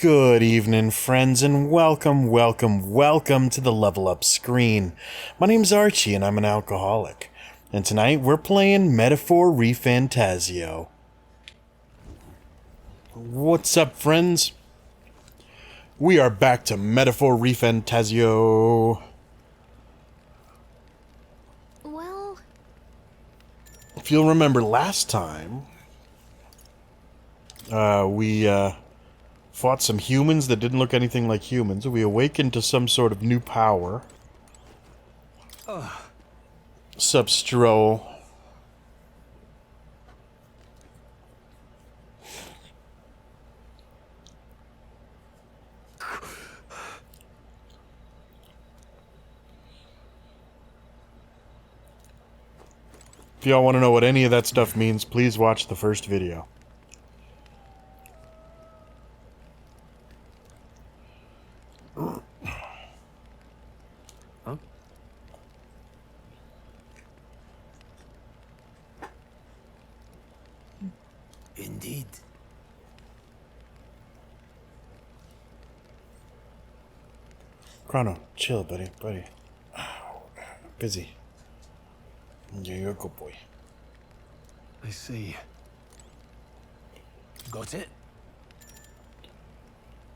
Good evening, friends, and welcome to the Level Up screen. My name's Archie, and I'm an alcoholic. And tonight, we're playing Metaphor ReFantazio. What's up, friends? We are back to Metaphor ReFantazio. Well... If you'll remember last time, we fought some humans that didn't look anything like humans. We awakened to some sort of new power. Sup, Stroll? If y'all want to know what any of that stuff means, please watch the first video. Huh? Indeed. Chrono, chill, buddy. Busy. You're a good boy. I see. Got it?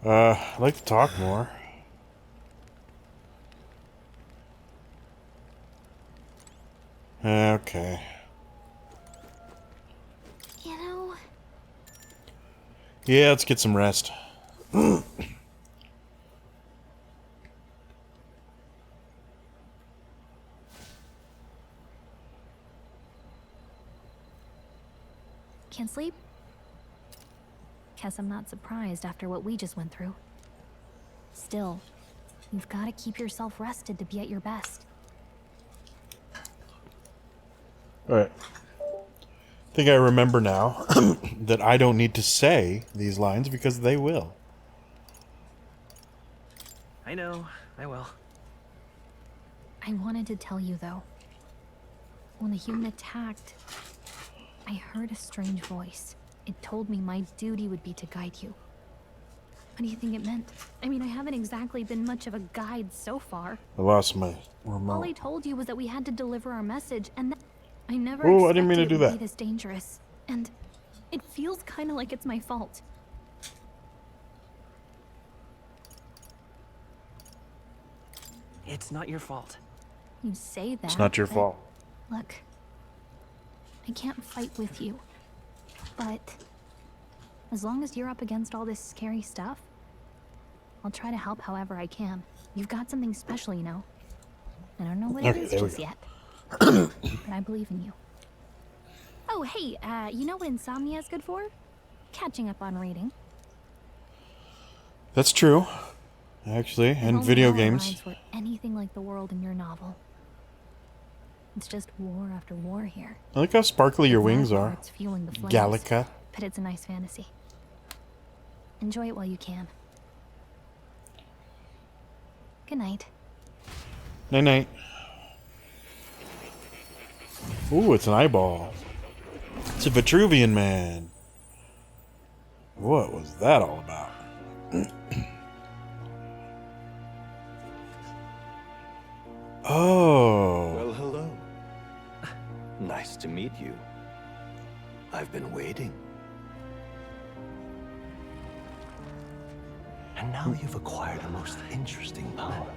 I'd like to talk more. Okay. You know... Yeah, let's get some rest. Can't sleep? Guess I'm not surprised after what we just went through. Still, you've got to keep yourself rested to be at your best. Alright. I think I remember now that I don't need to say these lines because they will. I know, I will. I wanted to tell you, though. When the human attacked, I heard a strange voice. It told me my duty would be to guide you. What do you think it meant? I mean, I haven't exactly been much of a guide so far. I lost my remote. All I told you was that we had to deliver our message, and that I never Oh, expected I didn't mean to it do would that. be this dangerous. And it feels kind of like it's my fault. It's not your fault. You say that. It's not your but fault. Look, I can't fight with you, but as long as you're up against all this scary stuff, I'll try to help however I can. You've got something special, you know. I don't know what it Okay, is there we just go. yet, but I believe in you. Oh, hey, you know what insomnia is good for? Catching up on reading. That's true. Actually, If and only video our games. lives were anything like the world in your novel. It's just war after war here. I like how sparkly your It's wings that are. that's fueling the flames. Gallica. But it's a nice fantasy. Enjoy it while you can. Good night. Night-night. Ooh, it's an eyeball. It's a Vitruvian man. What was that all about? Oh. Well, hello. Nice to meet you. I've been waiting. And now you've acquired a most interesting power.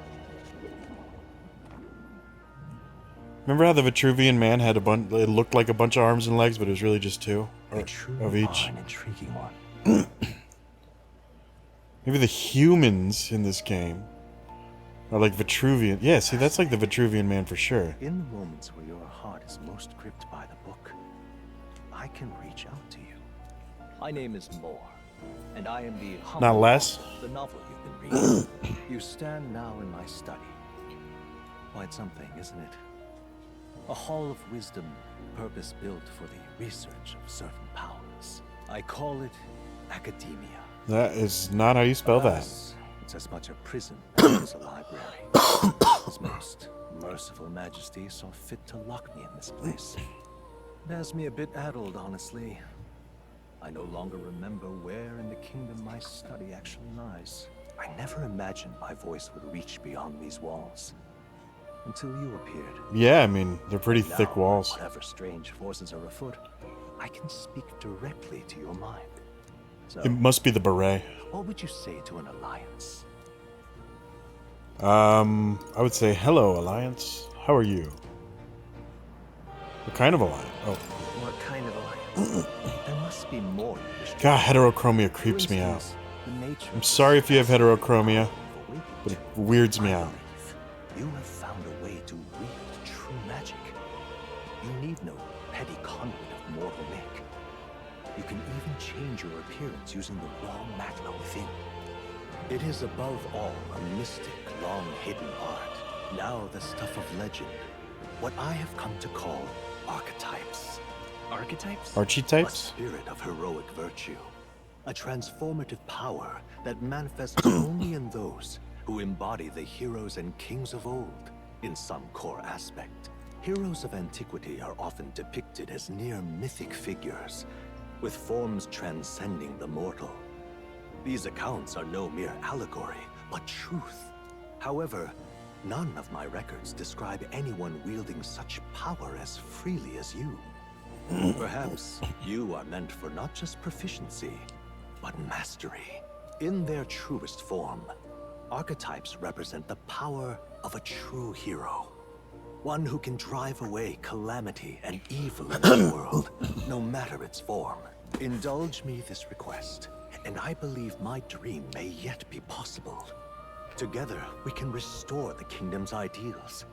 Remember how the Vitruvian man had a bunch? It looked like a bunch of arms and legs, but it was really just two You truly of each. are an intriguing one. Maybe the humans in this game are like Vitruvian. Yeah, see, that's like the Vitruvian man for sure. In the moments where your heart is most gripped by the book, I can reach out to you. My name is Moore, and I am the humble Not less. author of the novel you've been reading. You stand now in my study. Quite something, isn't it? A hall of wisdom, purpose-built for the research of certain powers. I call it academia. That is not how you spell that. Alas, it's as much a prison as it is a library. His most merciful majesty saw fit to lock me in this place. It has me a bit addled, honestly. I no longer remember where in the kingdom my study actually lies. I never imagined my voice would reach beyond these walls. Until you appeared. Yeah, I mean, they're pretty Now, thick walls. whatever strange forces are afoot, I can speak directly to your mind. So, It must be the beret. what would you say to an alliance? I would say, hello, Alliance. How are you? What kind of alliance? Oh. What kind of alliance? There must be more you wish to God, heterochromia creeps For me out. instance, the nature I'm of sorry if you have heterochromia, of awakening. but it weirds me I out. believe you have found a way to wield true magic. You need no petty conduit of mortal make. You can even change your appearance using the raw matter within. It is above all a mystic, long-hidden art, now the stuff of legend, what I have come to call archetypes. Archetypes? A Archetypes? spirit of heroic virtue. A transformative power that manifests only in those who embody the heroes and kings of old in some core aspect. Heroes of antiquity are often depicted as near mythic figures, with forms transcending the mortal. These accounts are no mere allegory, but truth. However, none of my records describe anyone wielding such power as freely as you. Perhaps you are meant for not just proficiency, but mastery. In their truest form, archetypes represent the power of a true hero. One who can drive away calamity and evil in the world, no matter its form. Indulge me this request, and I believe my dream may yet be possible. Together, we can restore the kingdom's ideals.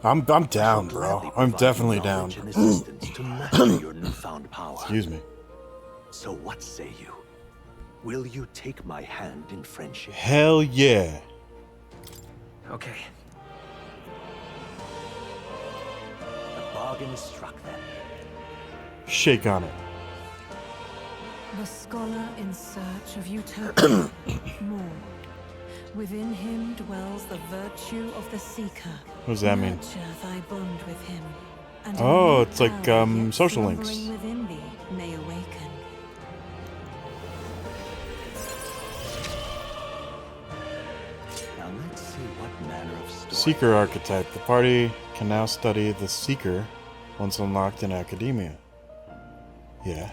I'm down, I'll bro. gladly I'm provide definitely you down. knowledge and assistance to master your newfound power. Excuse me. So what say you? Will you take my hand in friendship? Hell yeah. Okay. The bargain is struck then. Shake on it. The scholar in search of utopia. More. Within him dwells the virtue of the seeker. What does that mean? Nurture thy bond with him. And a Oh, new it's like, power yet social links. slumbering within thee may awaken. Now let's see what manner of story. Seeker archetype. The party can now study the Seeker once unlocked in Academia. Yeah.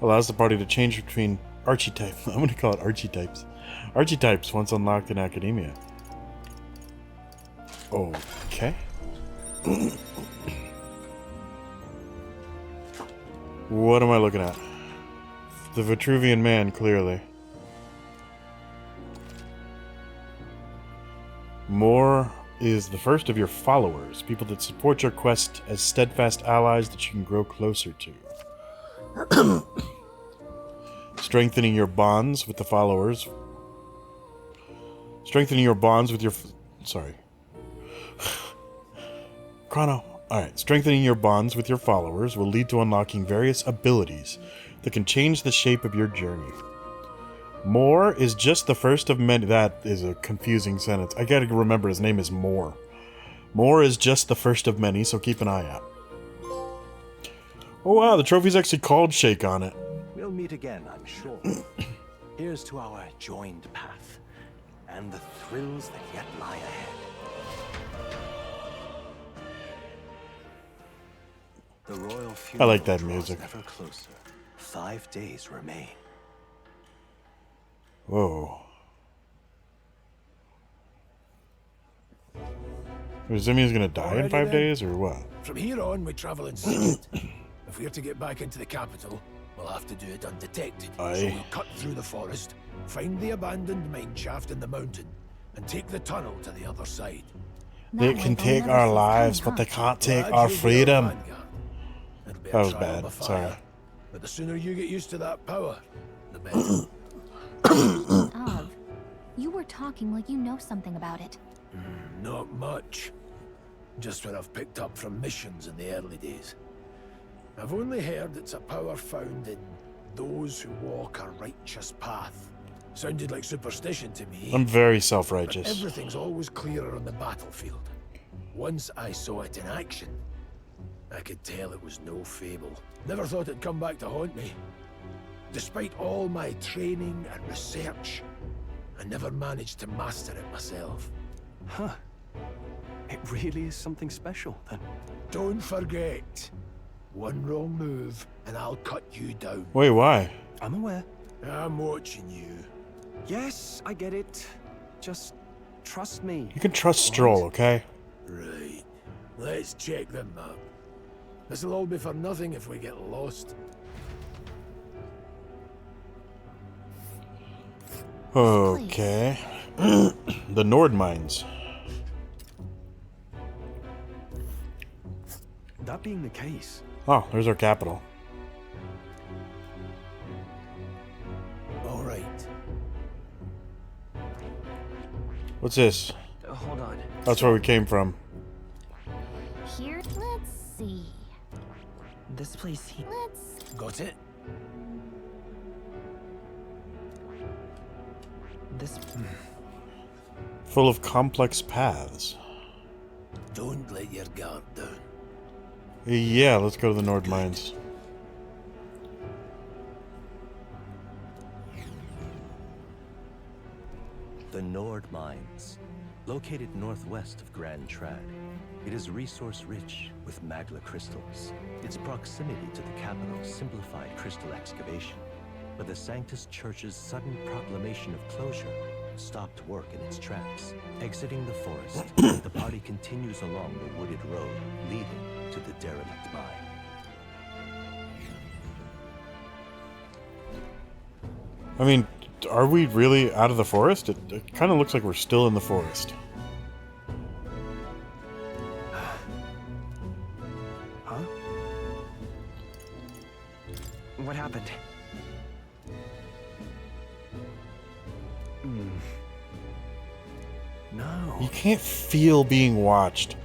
Allows the party to change between archetype. I'm going to call it archetypes. Archetypes once unlocked in Academia. Okay. What am I looking at? The Vitruvian Man, clearly. More is the first of your followers, people that support your quest as steadfast allies that you can grow closer to. Strengthening your bonds with the followers. Strengthening your bonds with your... Sorry. Chrono. Alright. Strengthening your bonds with your followers will lead to unlocking various abilities that can change the shape of your journey. More is just the first of many... That is a confusing sentence. I gotta remember his name is More. More is just the first of many, so keep an eye out. Oh wow, the trophy's actually called Shake on it. We'll meet again, I'm sure. Here's to our joined path, and the thrills that yet lie ahead. The royal funeral I like that draws music. ever closer. 5 days remain. Whoa. Does that mean he's gonna die in Already 5 then? days, or what? From here on, we travel in secret. If we're to get back into the capital, we'll have to do it undetected. Aye. So we'll cut through the forest, find the abandoned mine shaft in the mountain, and take the tunnel to the other side. They That can way they'll take never our see us lives, coming, but they huh? can't take Glad our you'll be freedom. vanguard. It'll be a That was trial bad, by sorry. fire, but the sooner you get used to that power, the better. Of. You were talking like you know something about it. Not much. Just what I've picked up from missions in the early days. I've only heard it's a power found in those who walk a righteous path. Sounded like superstition to me. I'm very But self-righteous. everything's always clearer on the battlefield. Once I saw it in action, I could tell it was no fable. Never thought it'd come back to haunt me. Despite all my training and research, I never managed to master it myself. Huh. It really is something special, then. Don't forget, one wrong move and I'll cut you down. Wait, why? I'm aware. I'm watching you. Yes, I get it. Just trust me. You can trust Stroll, okay? Right. Let's check the map. This'll all be for nothing if we get lost. Okay. The Nord Mines. That being the case, Oh, there's our capital. All right. What's this? hold on. That's where we came from. Here, let's see. This place here. Let's... Got it? This. Full of complex paths. Don't let your guard down. Yeah, let's go to the Nord Mines. The Nord Mines, located northwest of Grand Trad. It is resource-rich with magla crystals. Its proximity to the capital simplified crystal excavation, but the Sanctus Church's sudden proclamation of closure stopped work in its tracks. Exiting the forest, the party continues along the wooded road leading to the derelict mine. I mean, are we really out of the forest? It kind of looks like we're still in the forest. Huh? What happened? No. You can't feel being watched.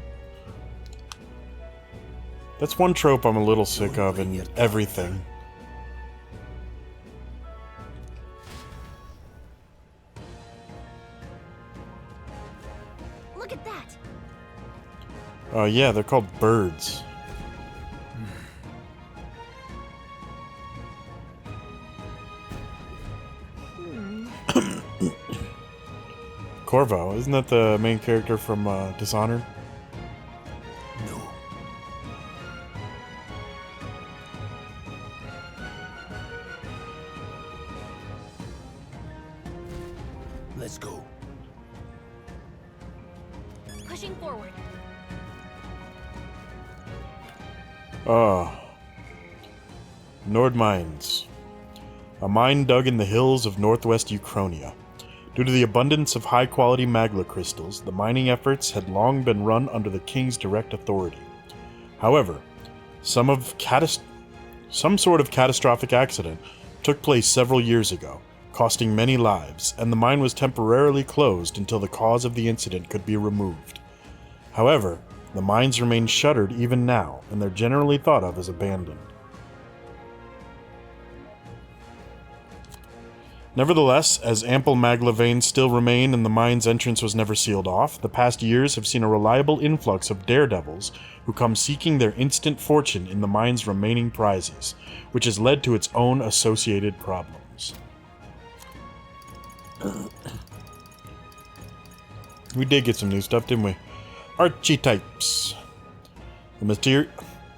That's one trope I'm a little sick of in everything. Look at that! Oh yeah, they're called birds. Corvo, isn't that the main character from Dishonored? No. Let's go. Pushing forward. Nord Mines. A mine dug in the hills of northwest Uchronia. Due to the abundance of high-quality magla crystals, the mining efforts had long been run under the king's direct authority. However, some sort of catastrophic accident took place several years ago, costing many lives, and the mine was temporarily closed until the cause of the incident could be removed. However, the mines remain shuttered even now, and they're generally thought of as abandoned. Nevertheless, as ample magla veins still remain and the mine's entrance was never sealed off, the past years have seen a reliable influx of daredevils who come seeking their instant fortune in the mine's remaining prizes, which has led to its own associated problems. We did get some new stuff, didn't we? Archietypes.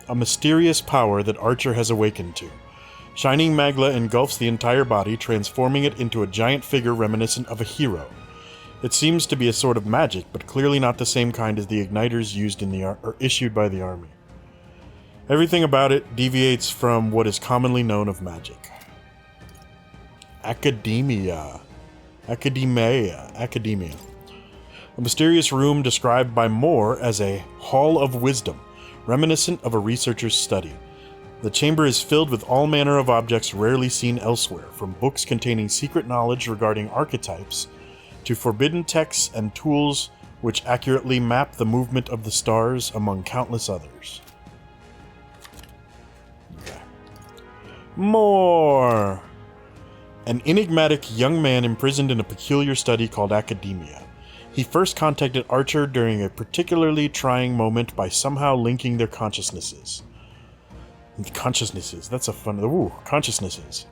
A mysterious power that Archer has awakened to. Shining magla engulfs the entire body, transforming it into a giant figure reminiscent of a hero. It seems to be a sort of magic, but clearly not the same kind as the igniters used in or issued by the army. Everything about it deviates from what is commonly known of magic. Academia. A mysterious room described by Moore as a hall of wisdom, reminiscent of a researcher's study. The chamber is filled with all manner of objects rarely seen elsewhere, from books containing secret knowledge regarding archetypes to forbidden texts and tools which accurately map the movement of the stars, among countless others. Okay. More! An enigmatic young man imprisoned in a peculiar study called academia. He first contacted Archer during a particularly trying moment by somehow linking their consciousnesses. Consciousnesses, that's a fun... Ooh, consciousnesses.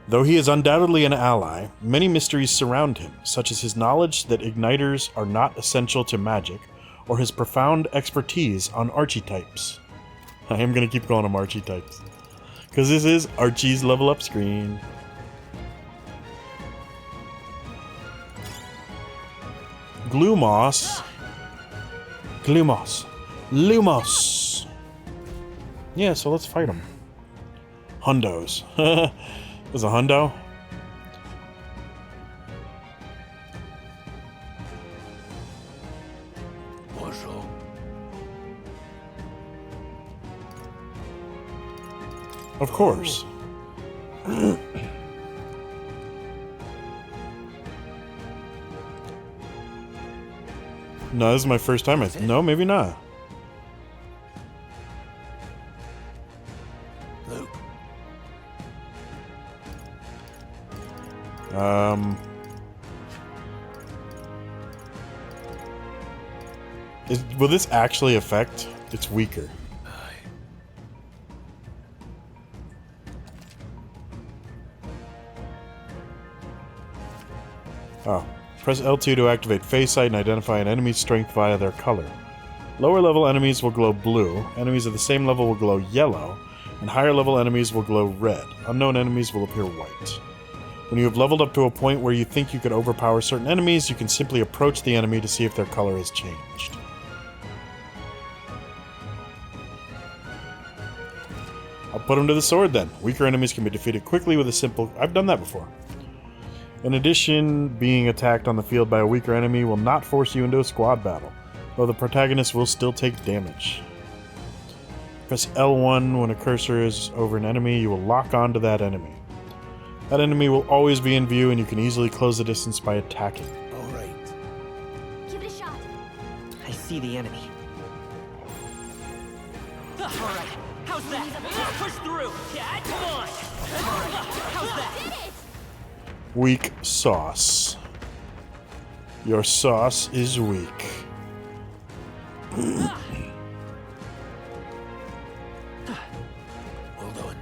Though he is undoubtedly an ally, many mysteries surround him, such as his knowledge that igniters are not essential to magic, or his profound expertise on archetypes. I am going to keep calling them archetypes, because this is Archie's level up screen. Glumos. Lumos. Yeah, so let's fight him. Hundos. There's a hundo? Of course. No, this is my first time. No, maybe not. Will this actually affect? It's weaker. Oh. Press L2 to activate Face Sight and identify an enemy's strength via their color. Lower level enemies will glow blue, enemies of the same level will glow yellow, and higher level enemies will glow red. Unknown enemies will appear white. When you have leveled up to a point where you think you could overpower certain enemies, you can simply approach the enemy to see if their color has changed. I'll put him to the sword then. Weaker enemies can be defeated quickly with a simple... I've done that before. In addition, being attacked on the field by a weaker enemy will not force you into a squad battle, though the protagonist will still take damage. Press L1 when a cursor is over an enemy, you will lock onto that enemy. That enemy will always be in view and you can easily close the distance by attacking. Alright. Give it a shot. I see the enemy. Alright, how's that? Let's push through! Yeah, come on! How's that? Did it! Weak sauce. Your sauce is weak. Hold on.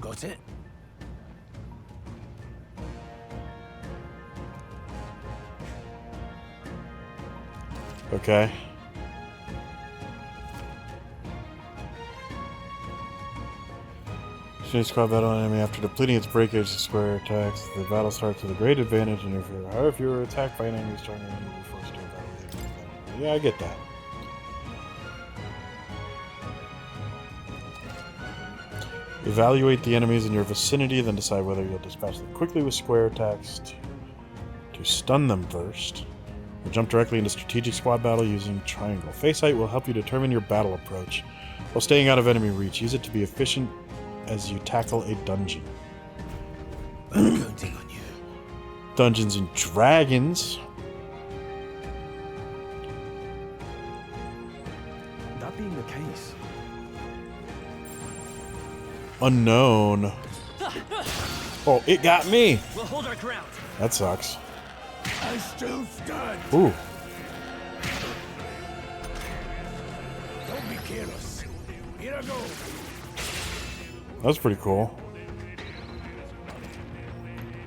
Got it? Okay. Change squad battle enemy after depleting its breakage square attacks. The battle starts with a great advantage, and if you are attacked by an enemy stronger than you, will be forced to evaluate. Yeah, I get that. Evaluate the enemies in your vicinity, then decide whether you'll dispatch them quickly with square attacks to stun them first, or jump directly into strategic squad battle using triangle. Face Sight will help you determine your battle approach while staying out of enemy reach. Use it to be efficient as you tackle a dungeon. I'm counting on you. Dungeons and Dragons. That being the case, Unknown. Oh, it got me. We'll hold our ground. That sucks. I still stand. Ooh. Don't be careless. Here I go. That's pretty cool.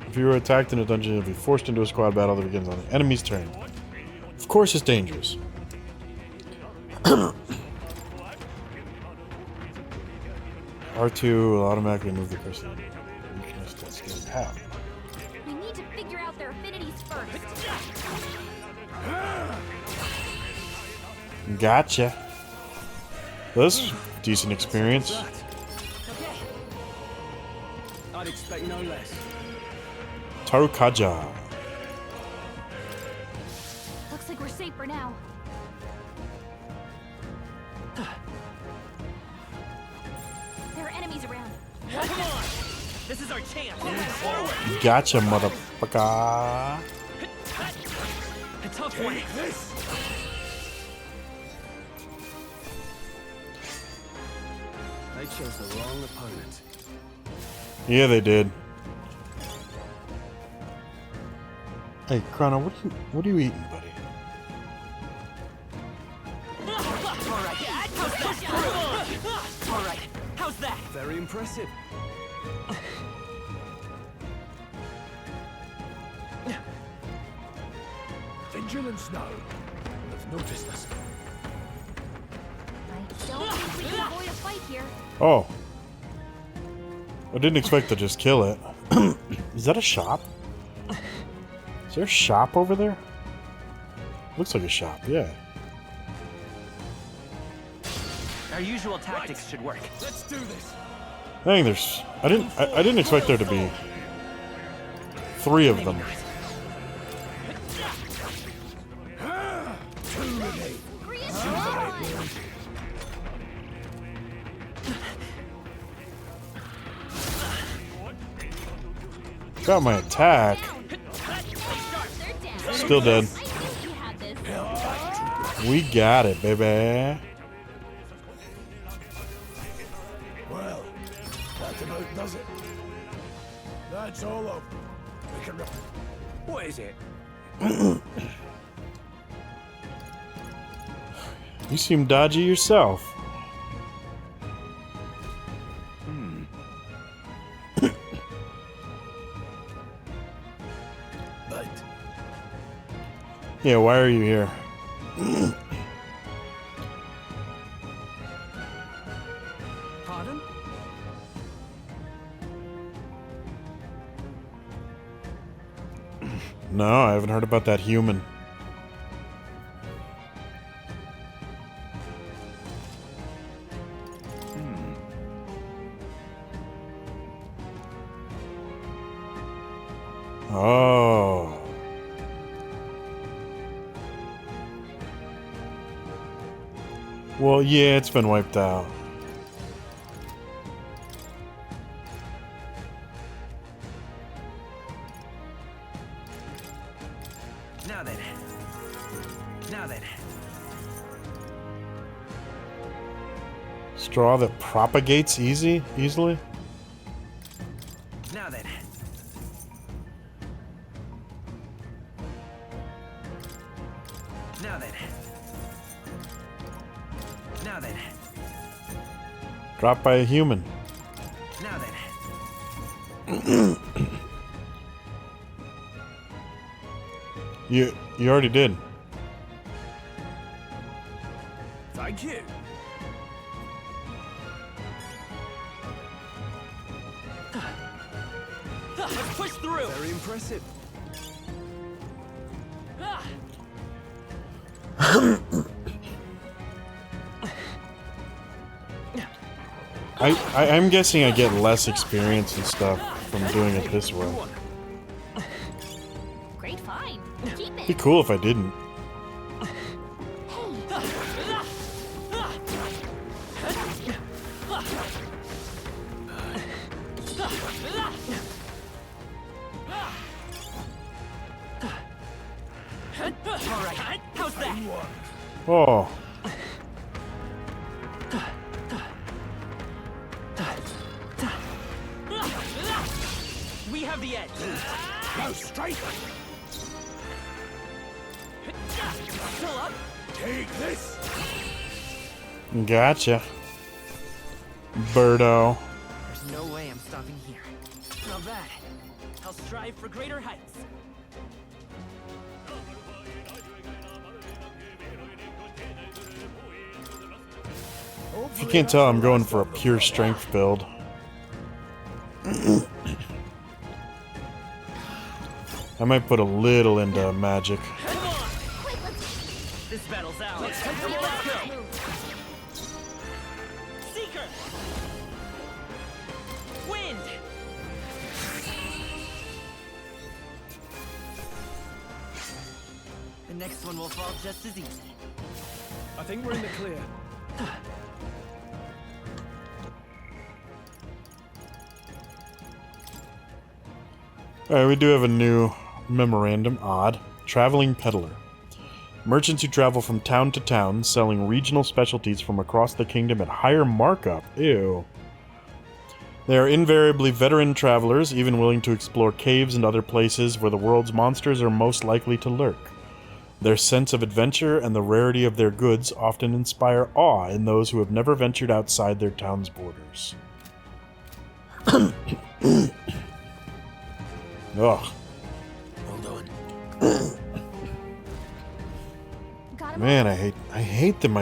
If you were attacked in a dungeon, you'll be forced into a squad battle that begins on the enemy's turn. Of course it's dangerous. R2 will automatically move the cursor. Weakness to skill. How? We need to figure out their affinities first. Gotcha. That's decent experience. I'd expect no less. Tarukaja. Looks like we're safe for now. There are enemies around. Come on! This is our chance! Forward! Gotcha, motherfucker. A tough one! They chose the wrong opponent. Yeah, they did. Hey, Chrono, what are you eating, buddy? Alright, how's that? Very impressive. Vigilance now. They've noticed us. I don't think we can avoid a fight here. Oh. I didn't expect to just kill it. Is that a shop? Is there a shop over there? Looks like a shop, yeah. Our usual tactics should work. Let's do this. Dang, there's... I didn't expect there to be 3 of them. Got my attack. Still dead. We got it, baby. Well, that about does it. That's all of. We can. What is it? You seem dodgy yourself. But Yeah, why are you here? Pardon? No, I haven't heard about that human. Oh. Well, yeah, it's been wiped out. Now then. Now then. Straw that propagates easily? Now then. Now then. Now then. Dropped by a human. Now then. You already did. Thank you. Let's push through. Very impressive. I'm guessing I get less experience and stuff from doing it this way. Great find. Keep It'd be it. cool if I didn't. Alright, how's that? Oh. We have the edge. go straight. Still up? Take this. Gotcha. Birdo. There's no way I'm stopping here. Not bad. I'll strive for greater heights. If you can't tell, I'm going for a pure strength build. I might put a little into magic. Come on! This battle's out. Let's go! Seeker! Wind! The next one will fall just as easy. I think we're in the clear. Alright, we do have a new memorandum. Odd. Traveling peddler. Merchants who travel from town to town, selling regional specialties from across the kingdom at higher markup. Ew. They are invariably veteran travelers, even willing to explore caves and other places where the world's monsters are most likely to lurk. Their sense of adventure and the rarity of their goods often inspire awe in those who have never ventured outside their town's borders. Ugh. Hold on. Got him. Man, I hate them.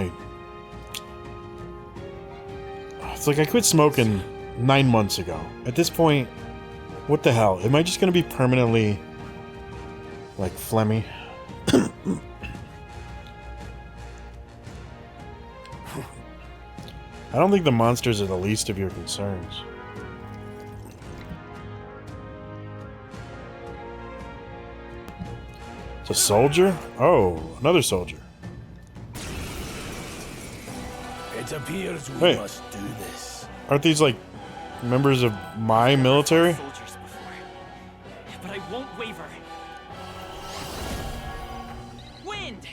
It's like I quit smoking 9 months ago. At this point, what the hell? Am I just gonna be permanently like phlegmy? I don't think the monsters are the least of your concerns. It's a soldier? Oh, another soldier. It appears we Hey. must do this. Aren't these like members of my military? Soldiers before, but I won't waver. Wind!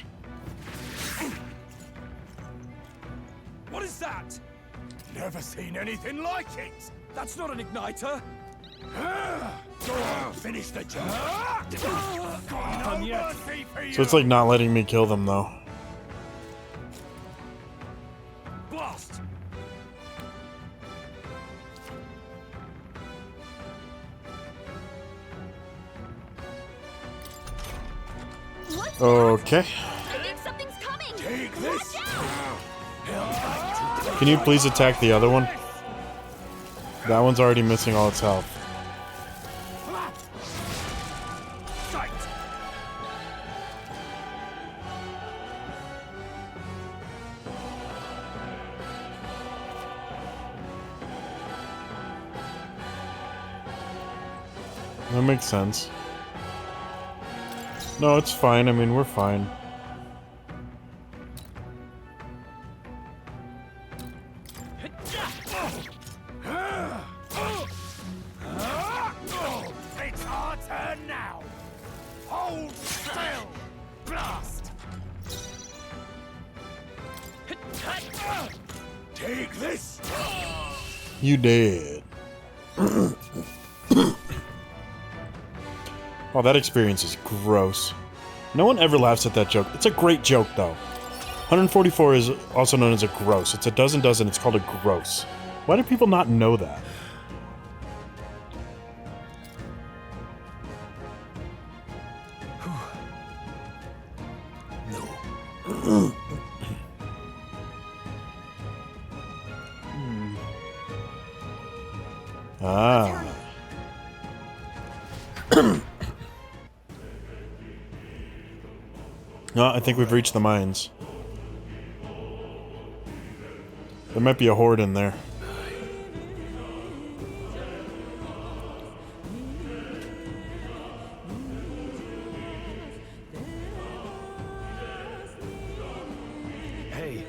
What is that? Never seen anything like it. That's not an igniter. Go on, finish the job. Done yet. So it's like not letting me kill them though. Blast! What's Okay. I think something's coming. Take this. Watch out! Can you please attack the other one? That one's already missing all its health. Sight! That makes sense. No, it's fine. I mean, we're fine. It's our turn now. Hold still. Blast. Take this. You did. Oh, that experience is gross. No one ever laughs at that joke. It's a great joke, though. 144 is also known as a gross. It's a dozen. It's called a gross. Why do people not know that? Ah. No, I think we've reached the mines. There might be a horde in there. Hey.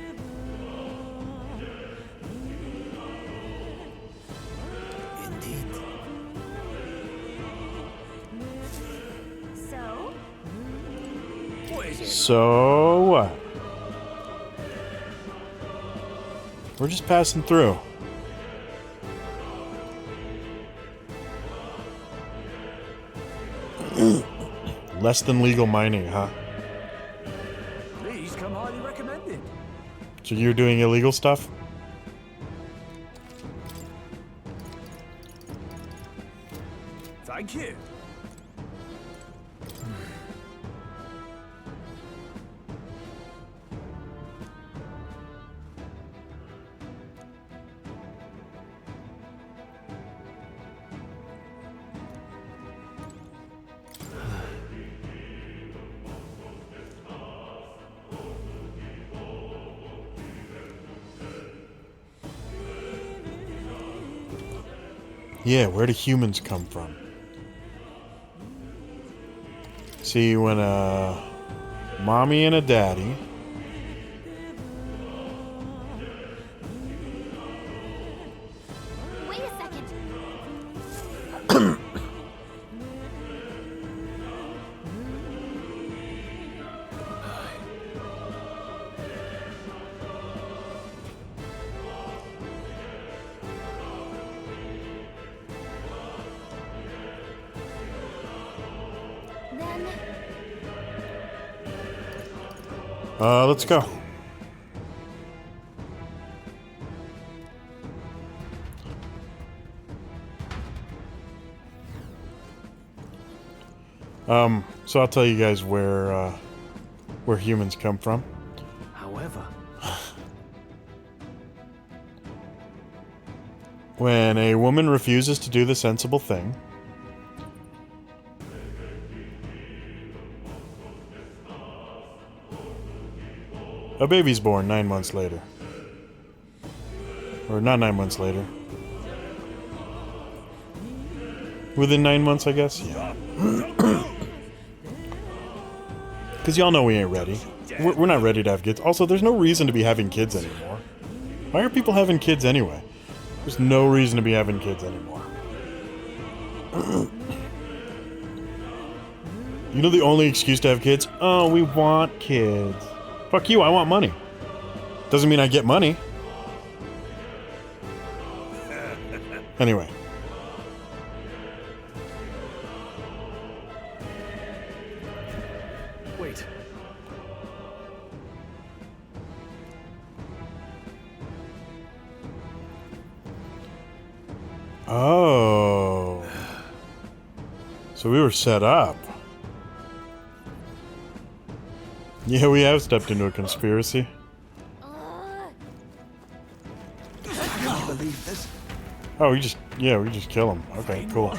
Indeed. So, What is it? So what? We're just passing through. Less than legal mining, huh? These come highly recommended. So you're doing illegal stuff? Thank you. Yeah, where do humans come from? See, when a mommy and a daddy wait a second. then. Let's go. So I'll tell you guys where humans come from. However, When a woman refuses to do the sensible thing, a baby's born 9 months later. Or not 9 months later. Within 9 months, I guess? Yeah. Because y'all know we ain't ready. We're not ready to have kids. Also, there's no reason to be having kids anymore. Why are people having kids anyway? There's no reason to be having kids anymore. You know the only excuse to have kids? Oh, we want kids. Fuck you, I want money. Doesn't mean I get money. Anyway. wait. Oh. So we were set up. Yeah, we have stepped into a conspiracy. Can't believe this. Oh, we just kill him. Okay, cool.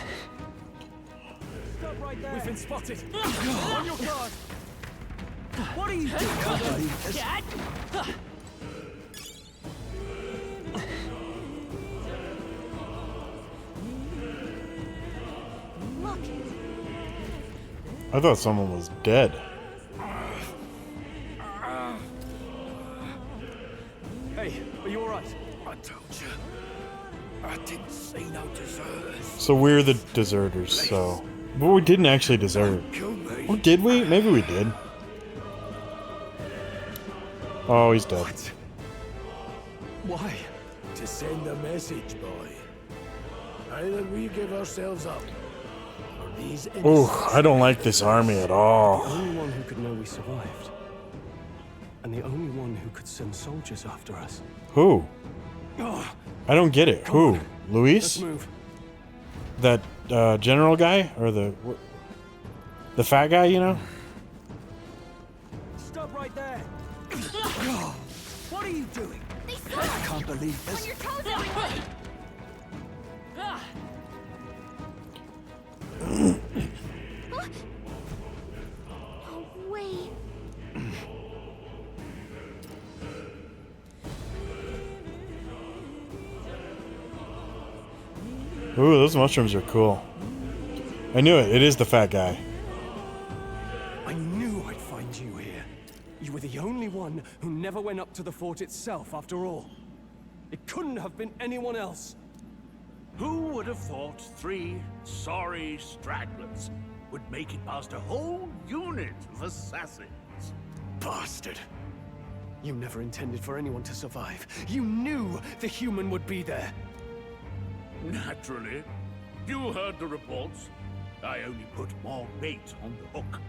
We've been spotted. On your guard. What are you doing? Can't believe this. Dad? Look, I thought someone was dead. Hey, are you alright? I told you. I didn't see no deserters. So we're the deserters, so... But we didn't actually desert. Kill me. Or did we? Maybe we did. Oh, he's dead. What? Why? To send a message, boy. Either we give ourselves up, or these Ooh, I don't like this army at The all. only one who could know we survived. And the only one who could send soldiers after us. Who? Oh, I don't get it. Who? let's Luis? move. That general guy? Or the fat guy, you know? Stop right there. What are you doing? they saw I us! can't believe On this. your toes, everyone! Oh, wait. Ooh, those mushrooms are cool. I knew it. It is the fat guy. I knew I'd find you here. You were the only one who never went up to the fort itself, after all. It couldn't have been anyone else. Who would have thought 3 sorry stragglers would make it past a whole unit of assassins? Bastard. You never intended for anyone to survive. You knew the human would be there. Naturally. You heard the reports. I only put more bait on the hook.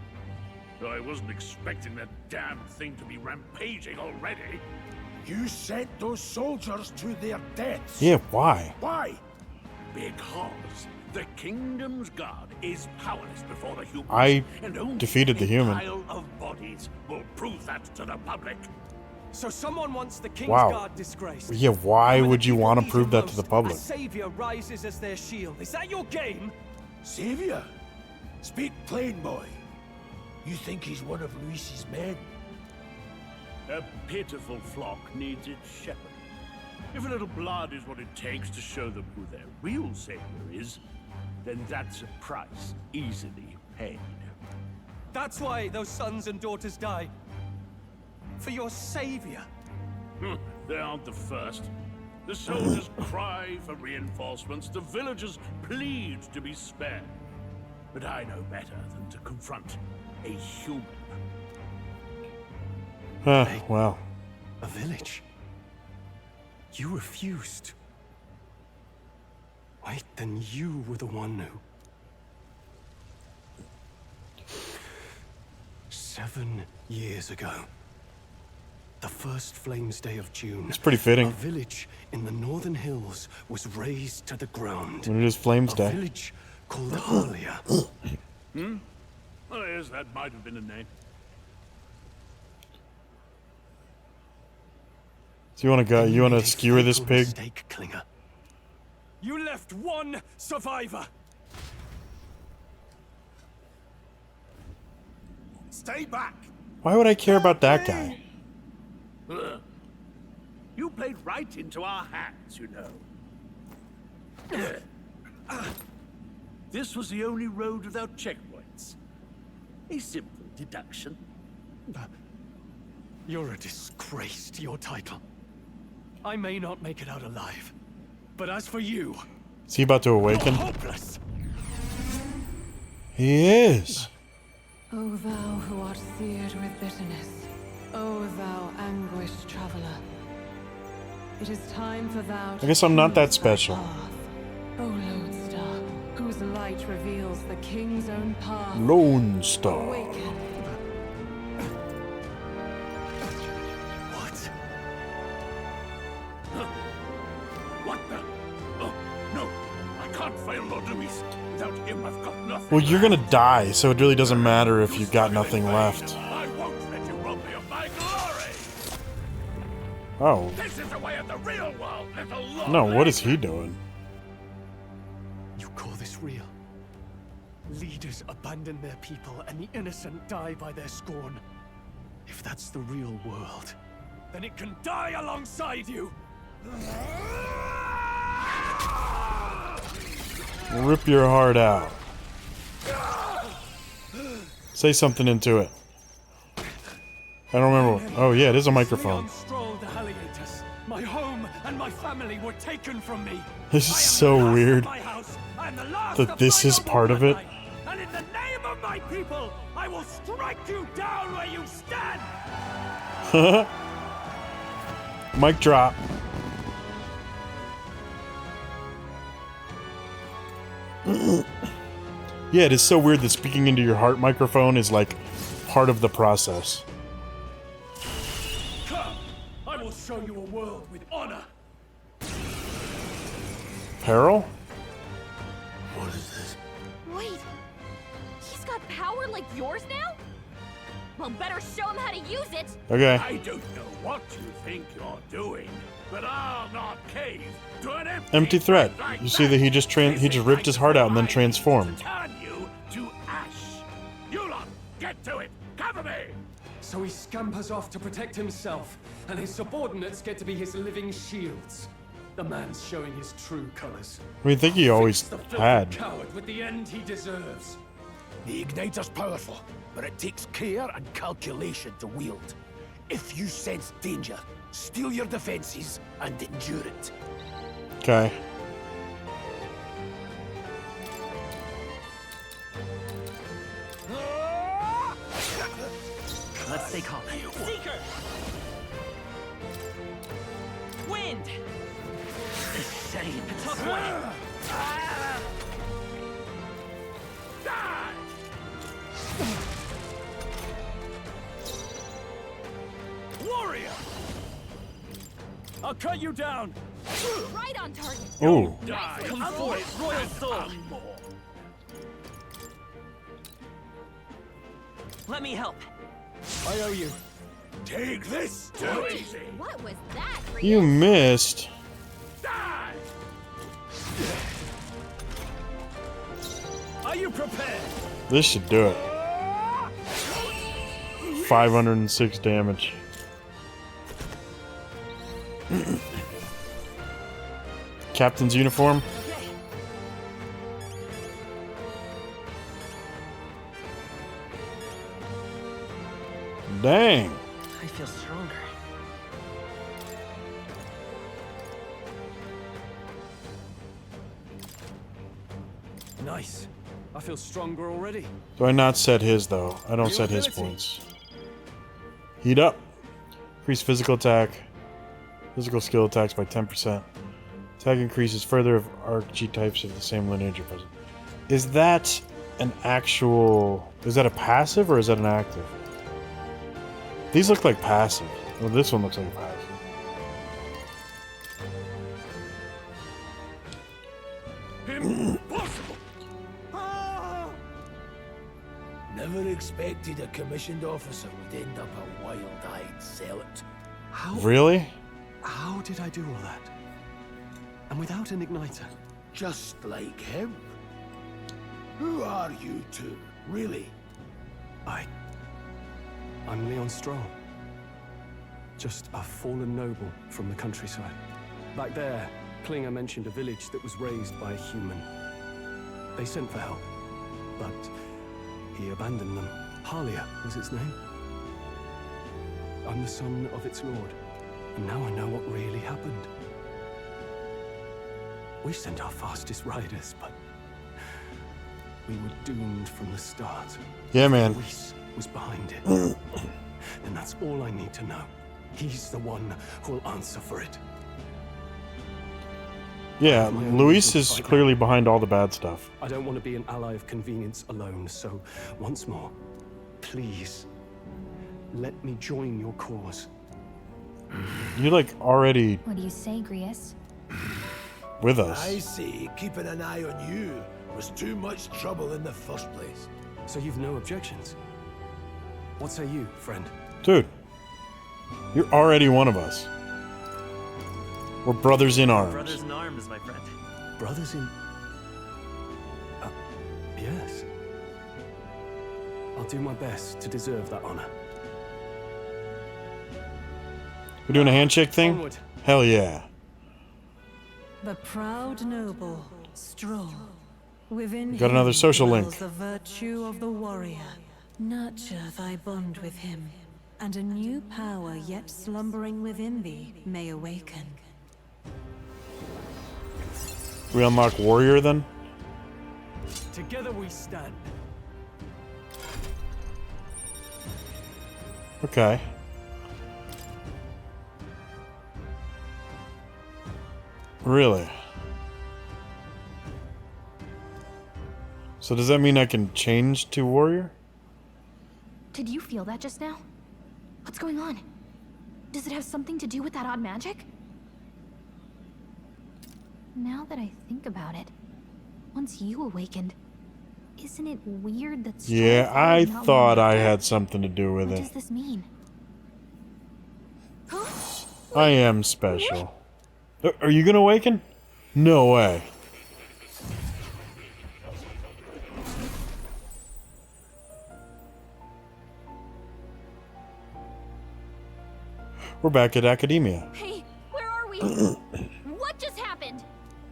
I wasn't expecting that damn thing to be rampaging already. You sent those soldiers to their deaths. Yeah, why? Why? Because the kingdom's guard is powerless before the humans. I and only defeated the human. A pile of bodies will prove that to the public. So someone wants the King's Wow. Guard disgraced. Yeah, why And when would the you people want to need prove him that to the most, public? A savior rises as their shield. Is that your game? Savior? Speak plain, boy. You think he's one of Luis's men? A pitiful flock needs its shepherd. If a little blood is what it takes to show them who their real savior is, then that's a price easily paid. That's why those sons and daughters die. For your savior. They aren't the first. The soldiers cry for reinforcements, the villagers plead to be spared. But I know better than to confront a human. Well. A village. You refused. Wait, then you were the one who... 7 years ago. The first Flames Day of June. It's pretty fitting. A village in the northern hills was razed to the ground. When it is Flames Day. A village called Alia. Hmm? Well, yes, that might have been a name. So you want to go? You want to skewer this pig? Mistake, Klinger. You left one survivor. Stay back! Why would I care about that guy? Ugh. You played right into our hands, you know. This was the only road without checkpoints. A simple deduction. You're a disgrace to your title. I may not make it out alive, but as for you, Is he about to awaken? you're hopeless. He is. O thou who art seared with bitterness, O thou anguished traveler, it is time for thou to I guess I'm not that choose thy special. path. O lodestar, whose light reveals the king's own path. Lone Star. Awaken. What? What the? Oh, no. I can't fail Lord Luis. Without him, I've got nothing. Well, you're gonna die, so it really doesn't matter if you've got nothing left. I won't let you rob me of my glory. Oh. This is the way of the real world, little lord. No, what is he doing? You call this real? Leaders abandon their people and the innocent die by their scorn. If that's the real world, then it can die alongside you. Rip your heart out. Say something into it. I don't remember. Oh yeah, it is a microphone. Stroll the Halliators. My home and my family were taken from me. This is I am so the last weird of my house and the last that of this my is noble part of it. bloodline. And in the name of my people, I will strike you down where you stand. Mic drop. Yeah, it is so weird that speaking into your heart microphone is like part of the process. Come, I will show you a world with honor. Peril? What is this? Wait, he's got power like yours now? Well, better show him how to use it. Okay. I don't know what you think you're doing, but I'll not cave to an Empty threat. like You see that he just ripped his heart out and then To transformed. turn you to ash. You lot, get to it. Cover me. So he scampers off to protect himself, and his subordinates get to be his living shields. The man's showing his true colors. I mean, I think he always The filthy had. coward with the end he deserves. The igniter's powerful, but it takes care and calculation to wield. If you sense danger, steel your defenses and endure it. Okay. Let's stay calm. Seeker! Wind! A tough one. Warrior! I'll cut you down! Right on target. Ooh. Die. Come forth, Royal Soul! Let me help. I owe you. Take this. Too easy. What was that for You missed. Die. Are you prepared? This should do it. 506 damage. Captain's uniform. Dang. I feel stronger. Nice. I feel stronger already. Do I not set his though? I don't set his points. Heat up. Increase physical attack. Physical skill attacks by 10%. Attack increases further if archetypes of the same lineage are present. Is that an actual... Is that a passive or is that an active? These look like passive. Well, this one looks like a passive. Impossible! Never expected a commissioned officer would end up a wild-eyed zealot. Really? How did I do all that? And without an igniter? Just like him. Who are you two, really? I'm Leon Stroll. Just a fallen noble from the countryside. Back there, Klinger mentioned a village that was raised by a human. They sent for help, but he abandoned them. Halia was its name. I'm the son of its lord, and now I know what really happened. We sent our fastest riders, but we were doomed from the start. Yeah, man. Luis was behind it. And that's all I need to know. He's the one who will answer for it. Yeah, Luis is clearly behind all the bad stuff. I don't want to be an ally of convenience alone, so once more, please, let me join your cause. You like already What do you say, Grius? with us. I say keeping an eye on you was too much trouble in the first place. So you've no objections? What say you, friend? Dude, you're already one of us. We're brothers in arms. Brothers in arms, my friend. Brothers in... yes. I'll do my best to deserve that honor. We're doing a handshake thing? Onward. Hell yeah. The proud noble, Stroll. Within Got another him social dwells link. the virtue of the warrior. Nurture thy bond with him, and a new power yet slumbering within thee may awaken. We unlock warrior then? Together we stand. Okay. Really? So does that mean I can change to warrior? Did you feel that just now? What's going on? Does it have something to do with that odd magic? Now that I think about it, once you awakened, isn't it weird that Stroll Yeah, I followed not thought long I after? had something to do with What it. does this mean? I am special. Are you gonna awaken? No way. We're back at academia. Hey, where are we? What just happened?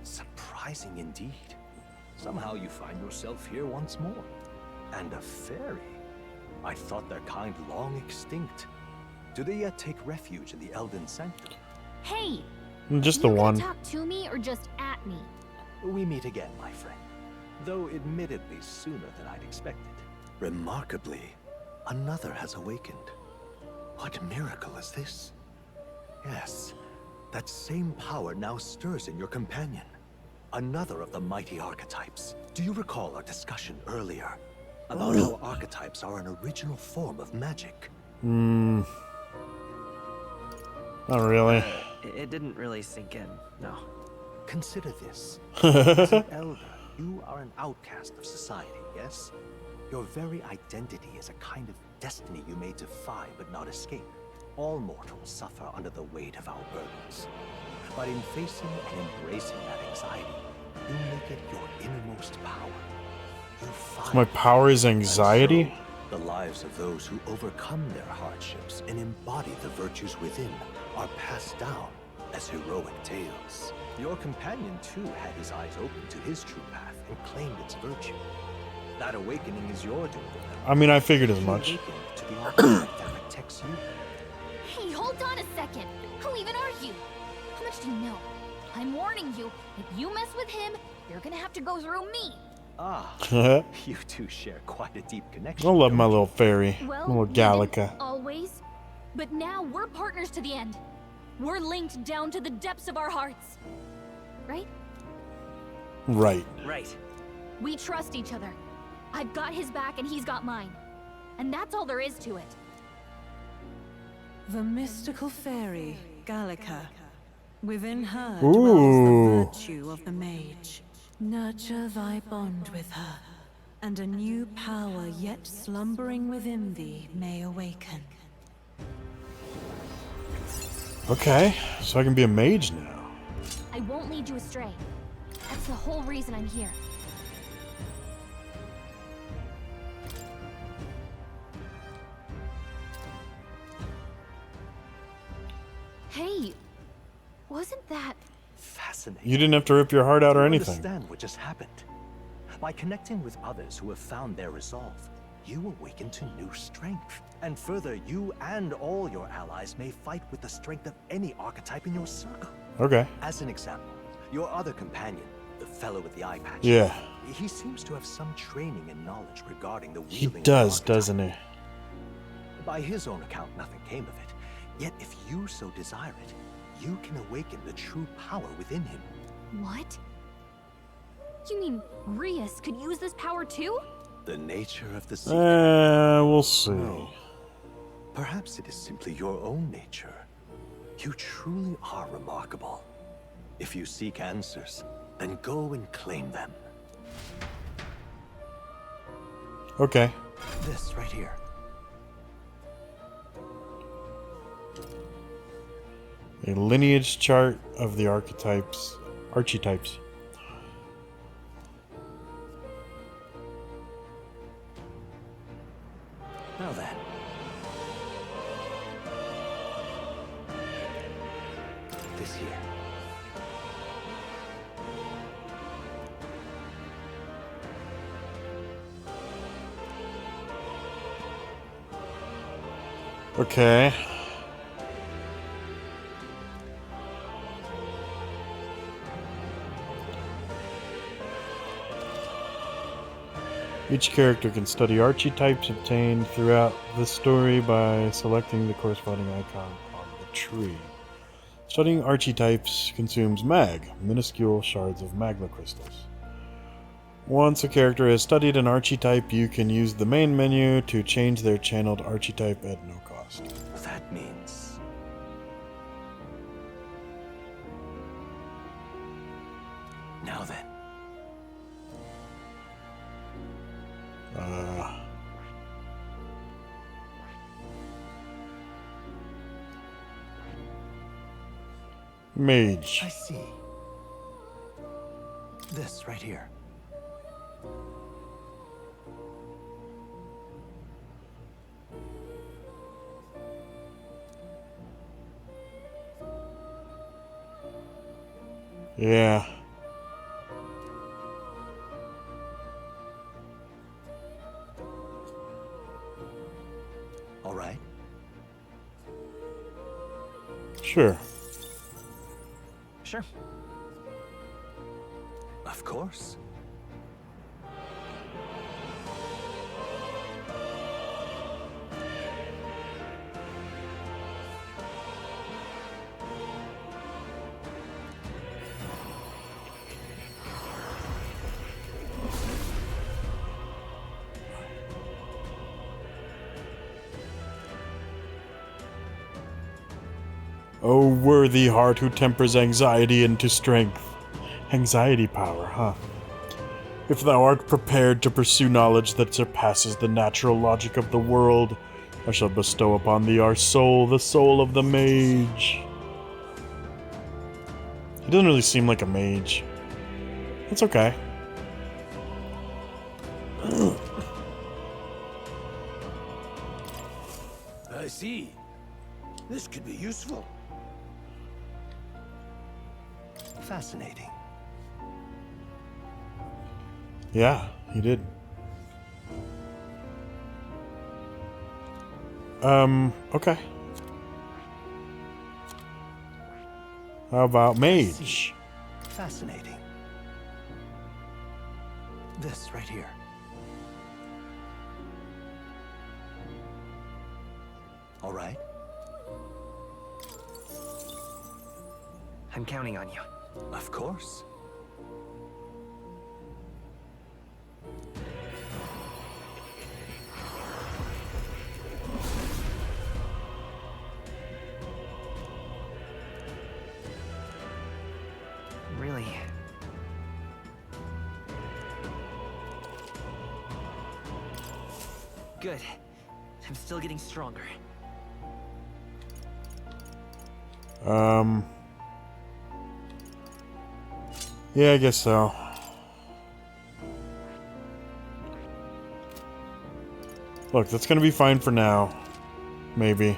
Surprising indeed. Somehow you find yourself here once more. And a fairy. I thought their kind long extinct. Do they yet take refuge in the Elden Sanctum? Hey! Just you the gonna one. talk to me or just at me? We meet again, my friend. Though admittedly sooner than I'd expected. Remarkably, another has awakened. What miracle is this? Yes, that same power now stirs in your companion. Another of the mighty archetypes. Do you recall our discussion earlier about how archetypes are an original form of magic? Not really. It didn't really sink in, no. Consider this. As an elder, you are an outcast of society, yes? Your very identity is a kind of destiny you may defy but not escape. All mortals suffer under the weight of our burdens. But in facing and embracing that anxiety, you make it your innermost power. You find My power is and anxiety? so, the lives of those who overcome their hardships and embody the virtues within are passed down as heroic tales. Your companion, too, had his eyes open to his true path and claimed its virtue. That awakening is your doing. I mean, I figured as You much. awakened to the archetype that protects you. Hey, hold on a second. Who even are you? How much do you know? I'm warning you, if you mess with him, you're gonna have to go through me. Ah, I you two share quite a deep connection. love my don't you? little fairy. Well, My little we didn't Gallica. always. But now we're partners to the end. We're linked down to the depths of our hearts. Right? Right. Right. We trust each other. I've got his back and he's got mine. And that's all there is to it. The mystical fairy, Gallica. Within her Ooh. dwells the virtue of the mage. Nurture thy bond with her, and a new power yet slumbering within thee may awaken. Okay, so I can be a mage now. I won't lead you astray. That's the whole reason I'm here. Hey, wasn't that... Fascinating. You didn't have to rip your heart out or You anything. understand what just happened. By connecting with others who have found their resolve, you awaken to new strength. And further, you and all your allies may fight with the strength of any archetype in your circle. Okay. As an example, your other companion, the fellow with the eye patch. Yeah. He seems to have some training and knowledge regarding the He wielding of does, archetype. doesn't he? By his own account, nothing came of it. Yet if you so desire it, you can awaken the true power within him. What? You mean Rias could use this power too? The nature of the secret. We'll see. No. Perhaps it is simply your own nature. You truly are remarkable. If you seek answers, then go and claim them. Okay. This right here. A lineage chart of the archetypes. Archetypes. Now then. This here. Okay. Each character can study archetypes obtained throughout the story by selecting the corresponding icon on the tree. Studying archetypes consumes mag, minuscule shards of magma crystals. Once a character has studied an archetype, you can use the main menu to change their channeled archetype at no cost. That means... Now then. Mage. I see. This right here. Yeah. All right. Sure. Sure. Of course. O worthy heart who tempers anxiety into strength. Anxiety power, huh? If thou art prepared to pursue knowledge that surpasses the natural logic of the world, I shall bestow upon thee our soul, the soul of the mage. He doesn't really seem like a mage. That's okay. I see. This could be useful. Fascinating. Yeah, he did. Okay. How about mage? Fascinating. This right here. All right. I'm counting on you. Of course. Good. I'm still getting stronger. Yeah, I guess so. Look, that's gonna be fine for now. Maybe.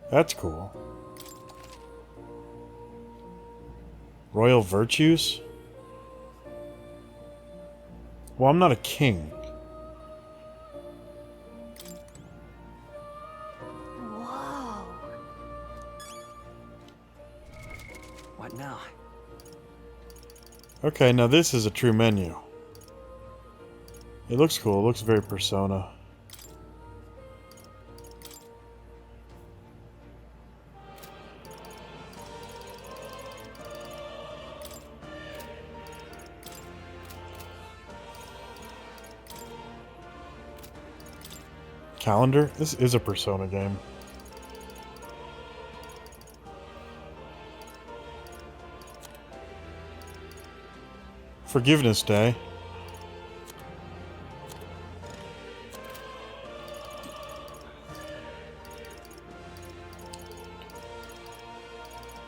That's cool. Royal virtues? Well, I'm not a king. Whoa. What now? Okay, now this is a true menu. It looks cool. It looks very Persona. Calendar? This is a Persona game. Forgiveness Day.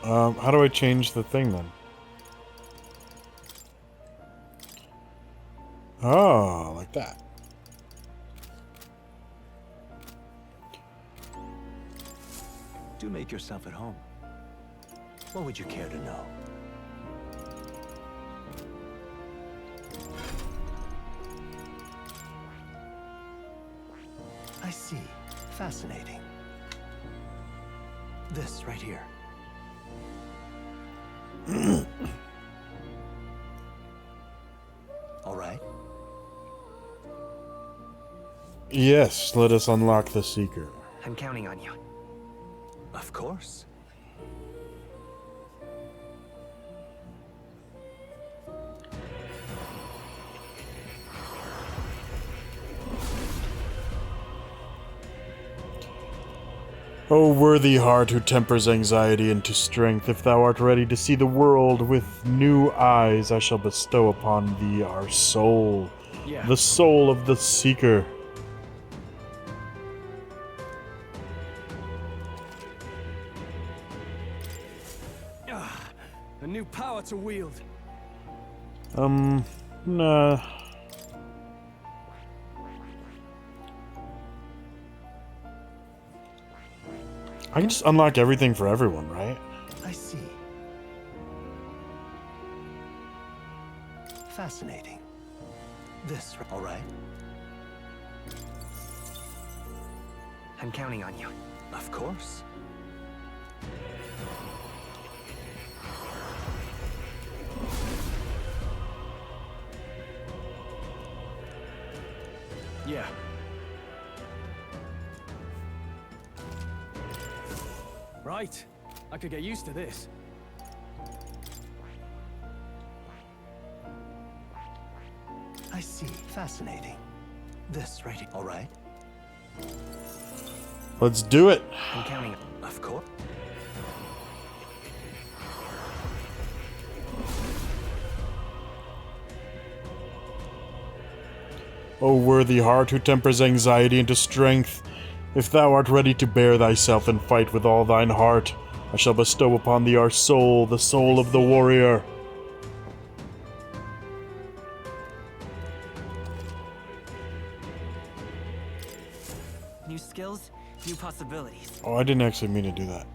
How do I change the thing then? Oh, like that. Do make yourself at home. What would you care to know? I see. Fascinating. This right here. All right. Yes, let us unlock the Seeker. I'm counting on you. Of course. O worthy heart who tempers anxiety into strength, if thou art ready to see the world with new eyes, I shall bestow upon thee our soul, the soul of the Seeker. A new power to wield. Nah. I can just unlock everything for everyone, right? I see. Fascinating. This, all right? I'm counting on you. Of course. Yeah. Right. I could get used to this. I see. Fascinating. This right here. All right. Let's do it. I'm counting. Of course. O worthy heart who tempers anxiety into strength, if thou art ready to bear thyself and fight with all thine heart, I shall bestow upon thee our soul, the soul of the warrior. New skills, new possibilities. Oh, I didn't actually mean to do that.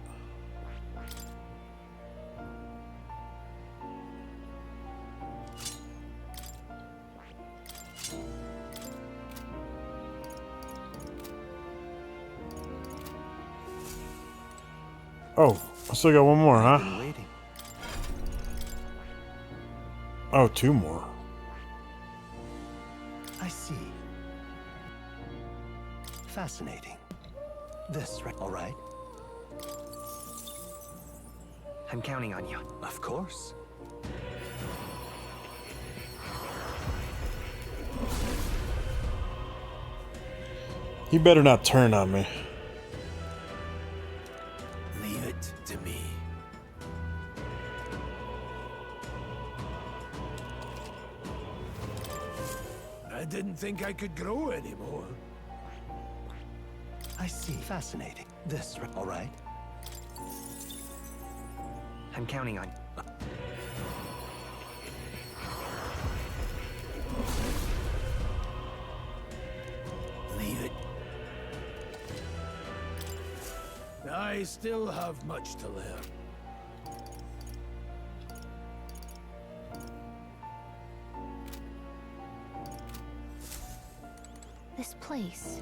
Oh, I still got one more, huh? Been waiting. Oh, two more. I see. Fascinating. This right. All right. I'm counting on you. Of course. He better not turn on me. Leave it to me. I didn't think I could grow anymore. I see. Fascinating. This, all right? I'm counting on. Leave it. I still have much to learn. This place.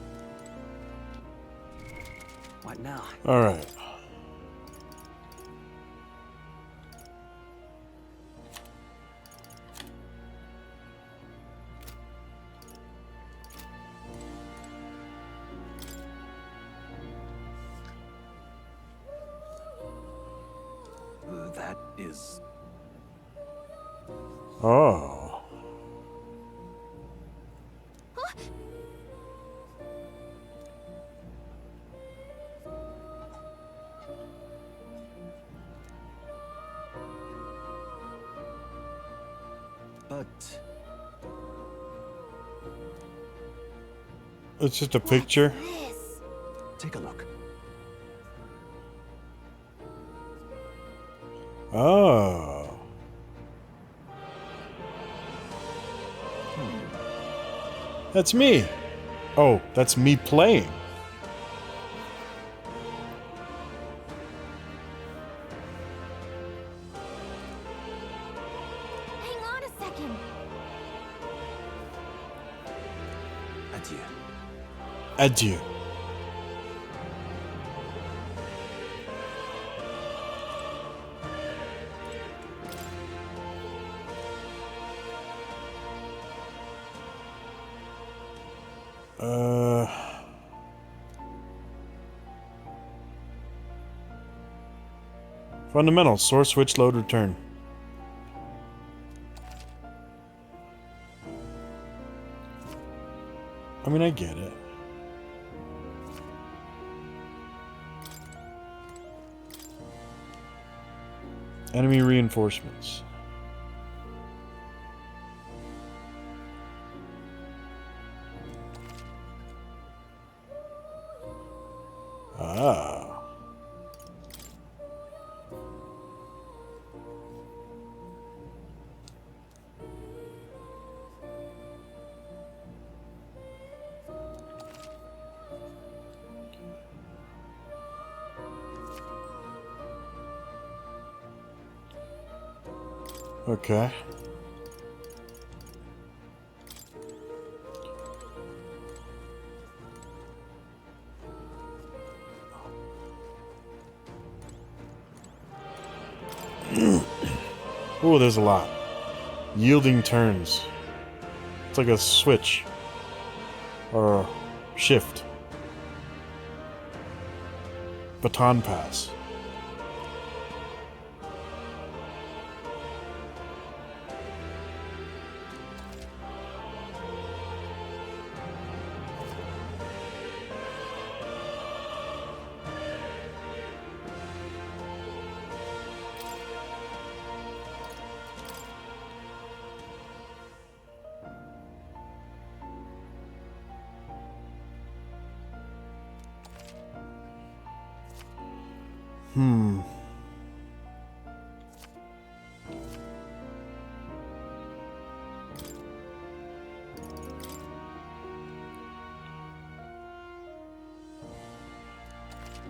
What now? All right. That is... Oh. But... It's just a picture. take a look. Oh. That's me. Oh, that's me playing. Hang on a second. Adieu. Adieu. Fundamental, source, switch, load, return. I mean, I get it. Enemy reinforcements. Ah. Okay. Oh, there's a lot. Yielding turns. It's like a switch. Or a shift. Baton pass.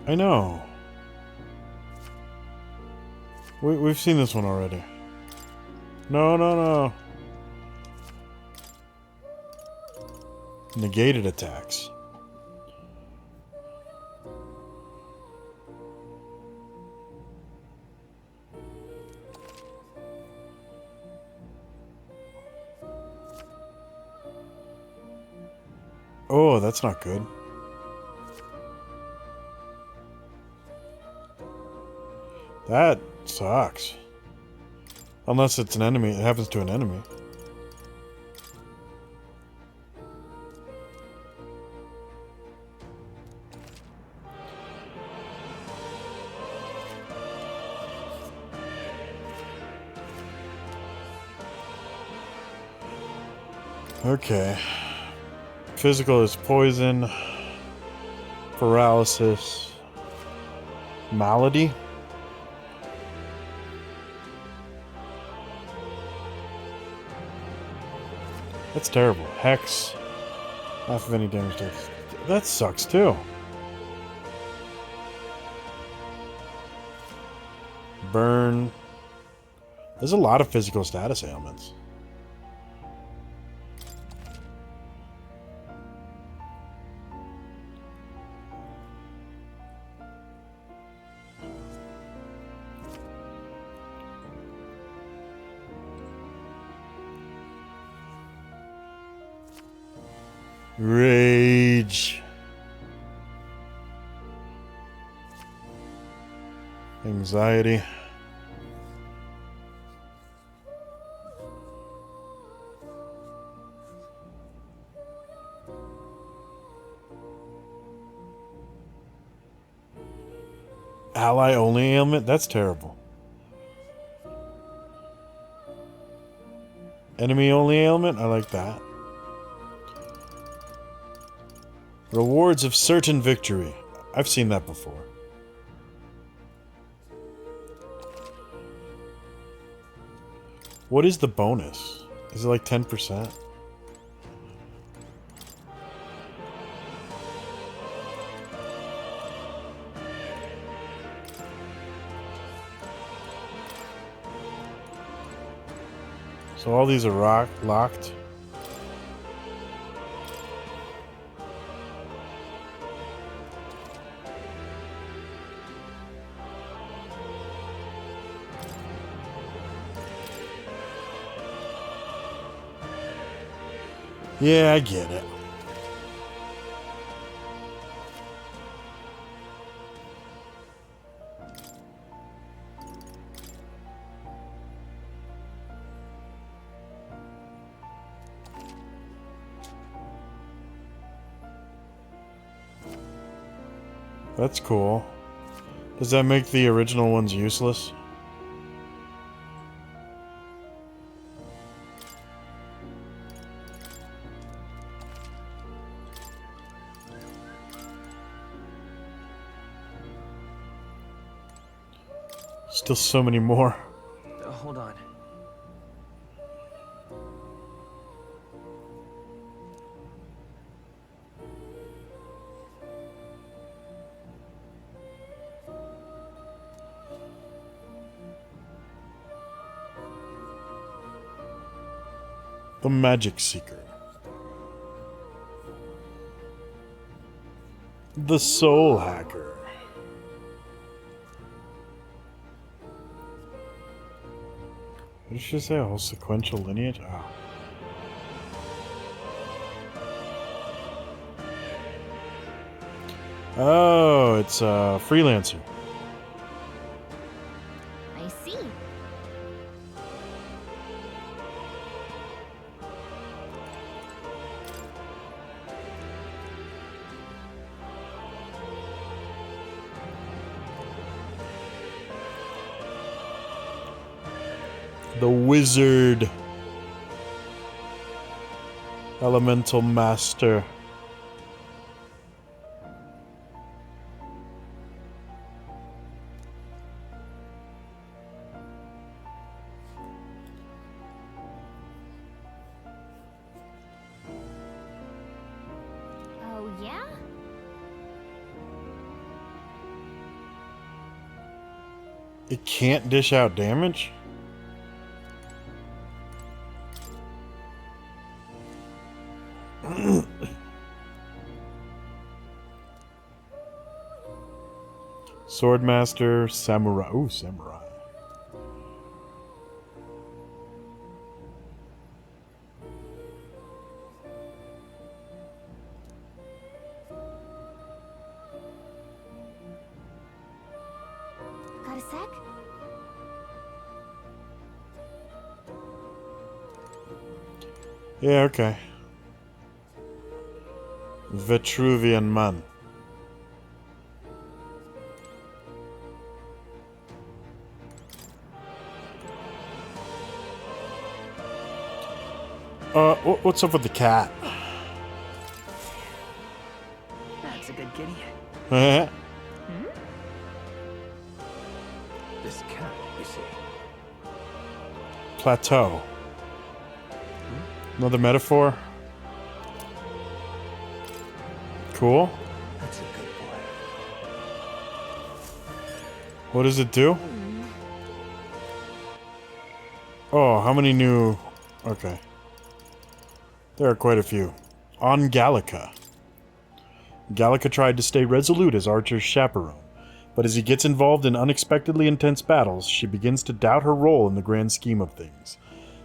I know. We've seen this one already. No, no, no. Negated attacks. Oh, that's not good. That sucks. Unless it's an enemy, it happens to an enemy. Okay. Physical is poison, paralysis, malady. That's terrible. Hex. Half of any damage dealt. That sucks too. Burn. There's a lot of physical status ailments. Rage. Anxiety. Ally only ailment? That's terrible. Enemy only ailment? I like that. Rewards of certain victory. I've seen that before. What is the bonus? Is it like 10%? So all these are locked. Yeah, I get it. That's cool. Does that make the original ones useless? Still so many more. Hold on. The Magic Seeker. The Soul Hacker. Did she say a whole sequential lineage? Oh. Oh, it's a freelancer. I see. The Wizard. Elemental Master. Oh, yeah? It can't dish out damage? Swordmaster, Samurai. Ooh, Samurai. Got a sec? Yeah, okay. Vitruvian Man. What's up with the cat? That's a good kitty. Eh? This cat, you see. Plateau. Another metaphor. Cool. That's a good boy. What does it do? Oh, how many new... Okay. There are quite a few. On Gallica. Gallica tried to stay resolute as Archer's chaperone, but as he gets involved in unexpectedly intense battles, she begins to doubt her role in the grand scheme of things.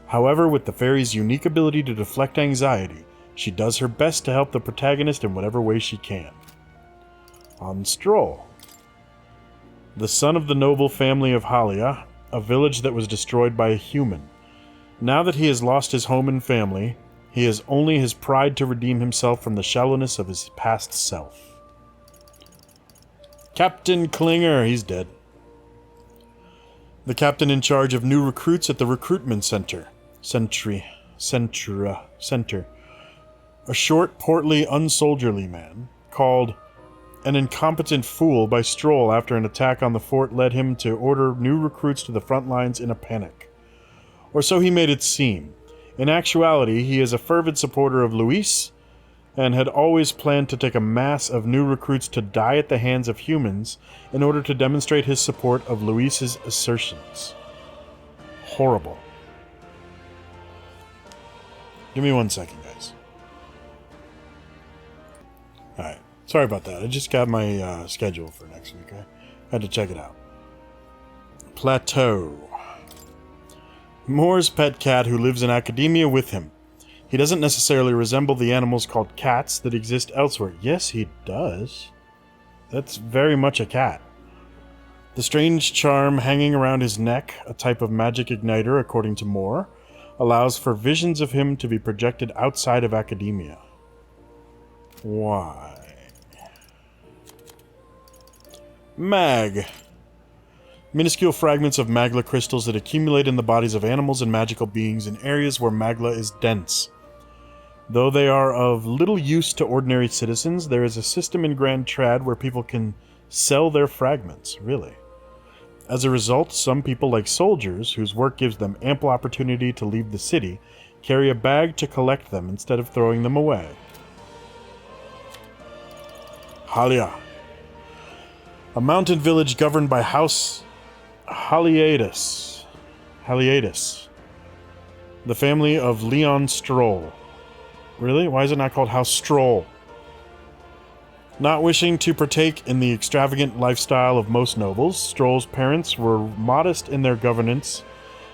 However, with the fairy's unique ability to deflect anxiety, she does her best to help the protagonist in whatever way she can. On Stroll. The son of the noble family of Halia, a village that was destroyed by a human. Now that he has lost his home and family, he has only his pride to redeem himself from the shallowness of his past self. Captain Klinger, he's dead. The captain in charge of new recruits at the recruitment center. Center. A short, portly, unsoldierly man, called an incompetent fool by Stroll after an attack on the fort led him to order new recruits to the front lines in a panic. Or so he made it seem. In actuality, he is a fervent supporter of Luis, and had always planned to take a mass of new recruits to die at the hands of humans in order to demonstrate his support of Luis's assertions. Horrible. Give me 1 second, guys. Alright. Sorry about that. I just got my schedule for next week. I had to check it out. Plateau. Moore's pet cat who lives in academia with him. He doesn't necessarily resemble the animals called cats that exist elsewhere. Yes, he does. That's very much a cat. The strange charm hanging around his neck, a type of magic igniter according to Moore, allows for visions of him to be projected outside of academia. Why? Mag. Minuscule fragments of magla crystals that accumulate in the bodies of animals and magical beings in areas where magla is dense. Though they are of little use to ordinary citizens, there is a system in Grand Trad where people can sell their fragments, really. As a result, some people, like soldiers, whose work gives them ample opportunity to leave the city, carry a bag to collect them instead of throwing them away. Halia. A mountain village governed by House Haliatus. The family of Leon Stroll. Really? Why is it not called House Stroll? Not wishing to partake in the extravagant lifestyle of most nobles, Stroll's parents were modest in their governance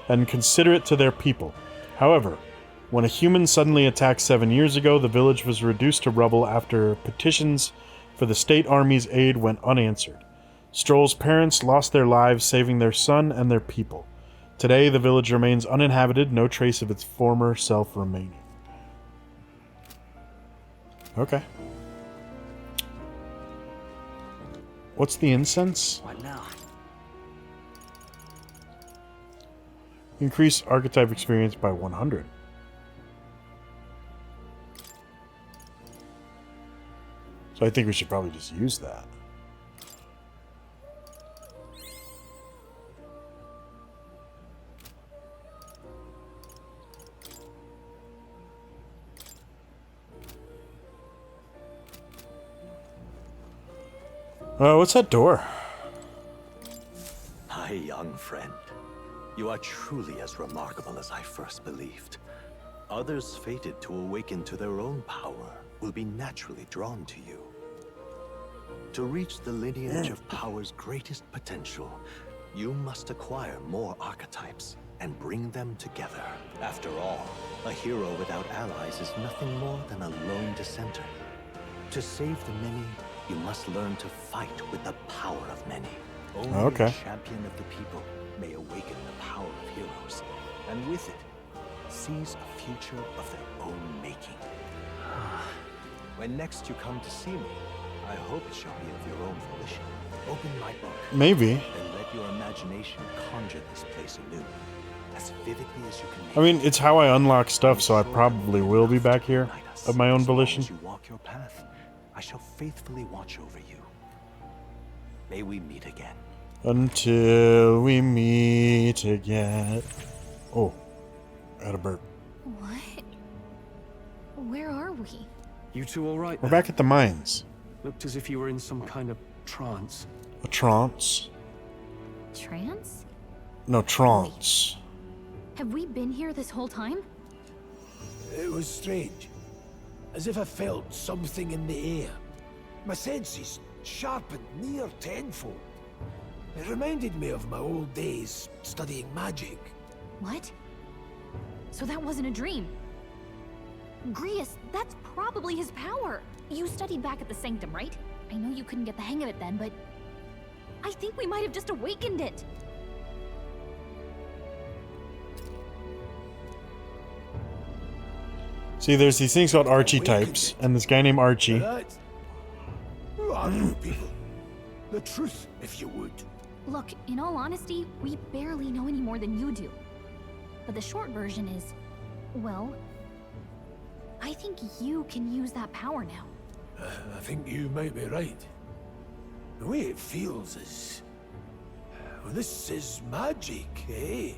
and considerate to their people. However, when a human suddenly attacked 7 years ago, the village was reduced to rubble after petitions for the state army's aid went unanswered. Stroll's parents lost their lives saving their son and their people. Today, the village remains uninhabited, no trace of its former self remaining. Okay. What's the incense? What now? Increase archetype experience by 100. So I think we should probably just use that. What's that door? My young friend, you are truly as remarkable as I first believed. Others fated to awaken to their own power will be naturally drawn to you. To reach the lineage of power's greatest potential, you must acquire more archetypes and bring them together. After all, a hero without allies is nothing more than a lone dissenter. To save the many, you must learn to fight with the power of many. Only a champion of the people may awaken the power of heroes, and with it, seize a future of their own making. When next you come to see me, I hope it shall be of your own volition. Open my book. Maybe. And let your imagination conjure this place anew. as vividly as you can make I mean, it's how I unlock stuff, so I probably will be back here of my own volition. As you walk your path, I shall faithfully watch over you. May we meet again. Until we meet again. Oh, I had a burp. What? Where are we? You two all right? We're there? back at the mines. Looked as if you were in some kind of trance. A trance? Trance? No, trance. Have we been here this whole time? It was strange. As if I felt something in the air. My senses sharpened near tenfold. It reminded me of my old days studying magic. What? So that wasn't a dream. Grius, that's probably his power. You studied back at the Sanctum, right? I know you couldn't get the hang of it then, but I think we might have just awakened it. See, there's these things called Archietypes, and this guy named Archie. That? Who are you people? The truth, if you would. Look, in all honesty, we barely know any more than you do. But the short version is, well, I think you can use that power now. I think you might be right. The way it feels is... Well, this is magic, eh?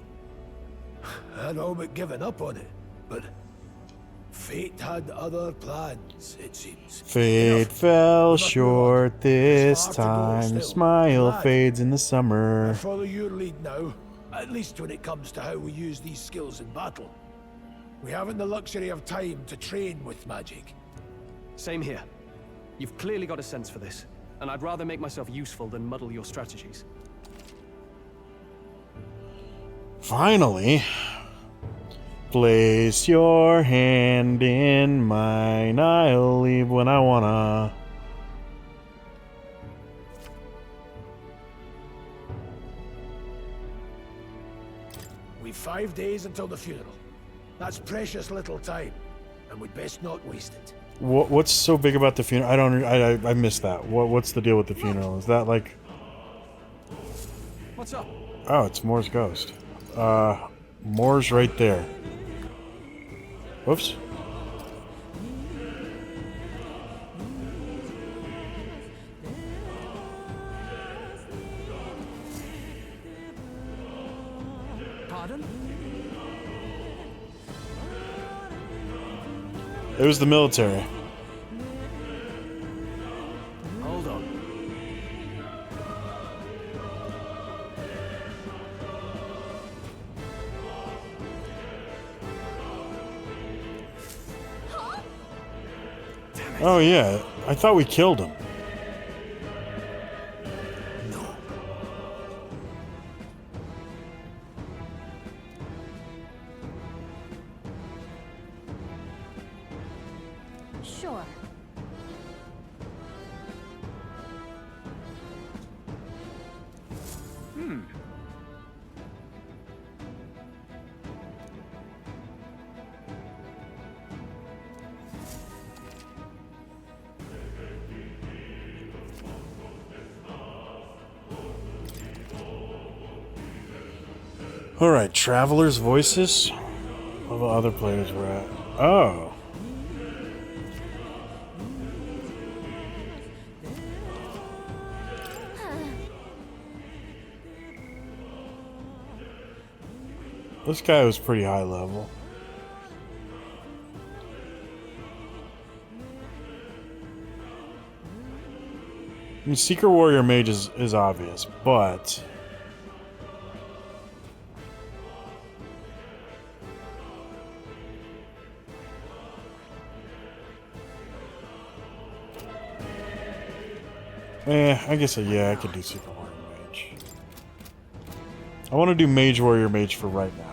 I'd all but given up on it, but... Fate had other plans, it seems. Fate Enough. fell Enough, short this There's far to go time. still. Smile Lad, fades in the I summer. follow your lead now, at least when it comes to how we use these skills in battle. We haven't the luxury of time to train with magic. Same here. You've clearly got a sense for this, and I'd rather make myself useful than muddle your strategies. Finally. Place your hand in mine. I'll leave when I wanna. We've 5 days until the funeral. That's precious little time, and we'd best not waste it. What's so big about the funeral? I missed that. What's the deal with the funeral? Is that like... What's up? Oh, it's Moore's ghost. Moore's right there. Whoops. Pardon? It was the military. Hold on. Oh yeah, I thought we killed him. Sure. Alright, Traveler's Voices? All the other players were at. Oh. This guy was pretty high level. I mean, Secret Warrior Mage is obvious, but... I guess, yeah, I could do Secret Warrior Mage. I want to do Mage Warrior Mage for right now.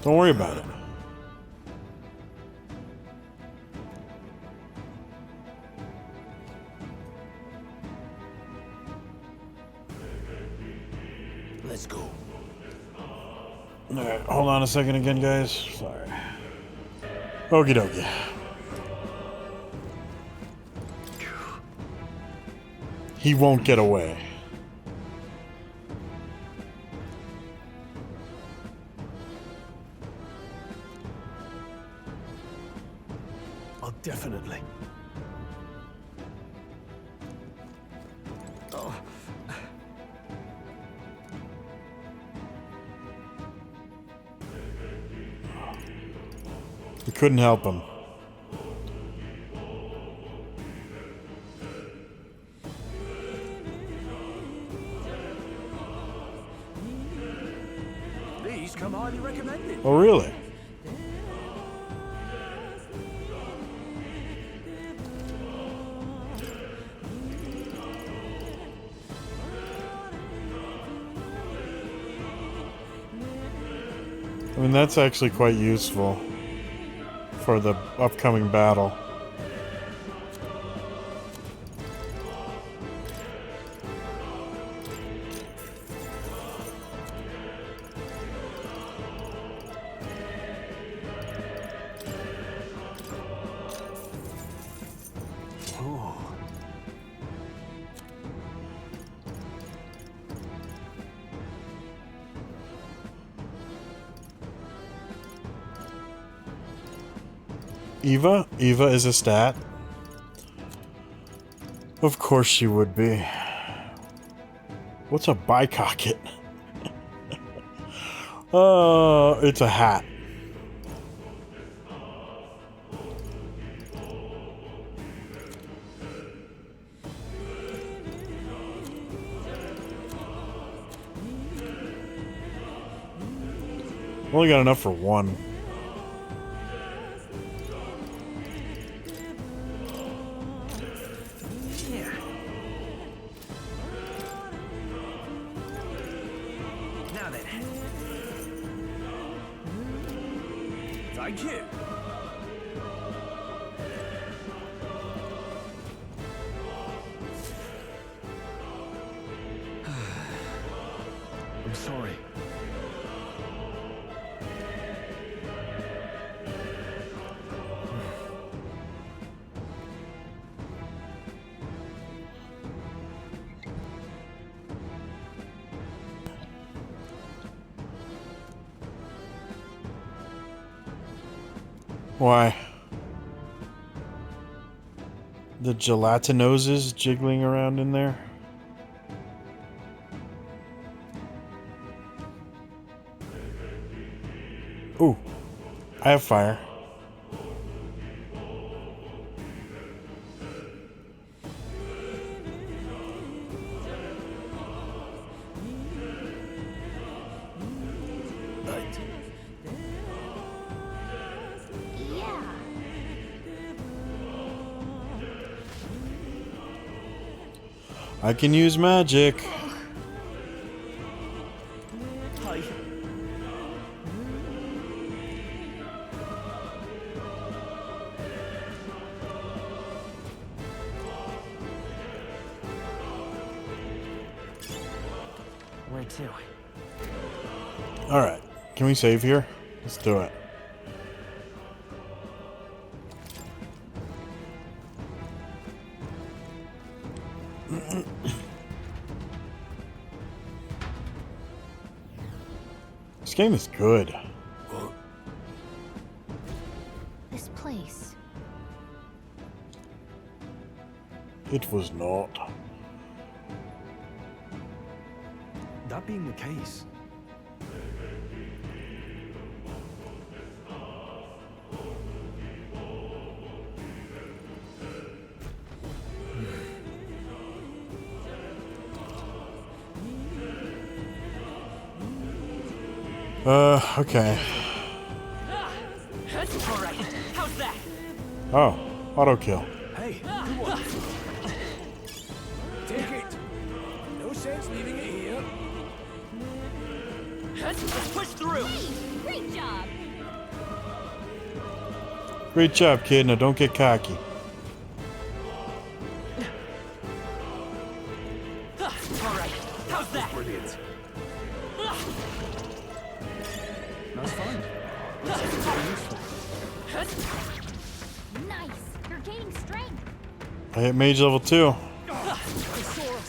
Don't worry about it. Let's go. Alright, hold on a second again, guys. Sorry. Okie dokie. he won't get away. I'll definitely. Oh. We couldn't help him. These come highly recommended. Oh, really? I mean, that's actually quite useful for the upcoming battle. Eva? Eva is a stat? Of course she would be. What's a bicocket? It's a hat. Only got enough for one. Thank you. I'm sorry. Why? The gelatinoses jiggling around in there? Ooh, I have fire. I can use magic. Hi. Where to? Alright, can we save here? Let's do it. This game is good. This place. It was not. That being the case, Okay. Alright, how's that? Oh, auto kill. hey, good one. Take it. No sense leaving it here. Let's push through! Great job! Great job, kid. Now don't get cocky. Alright, how's that? Brilliant. That's fine. Looks like it's very useful. Nice! You're gaining strength! I hit mage level 2. I saw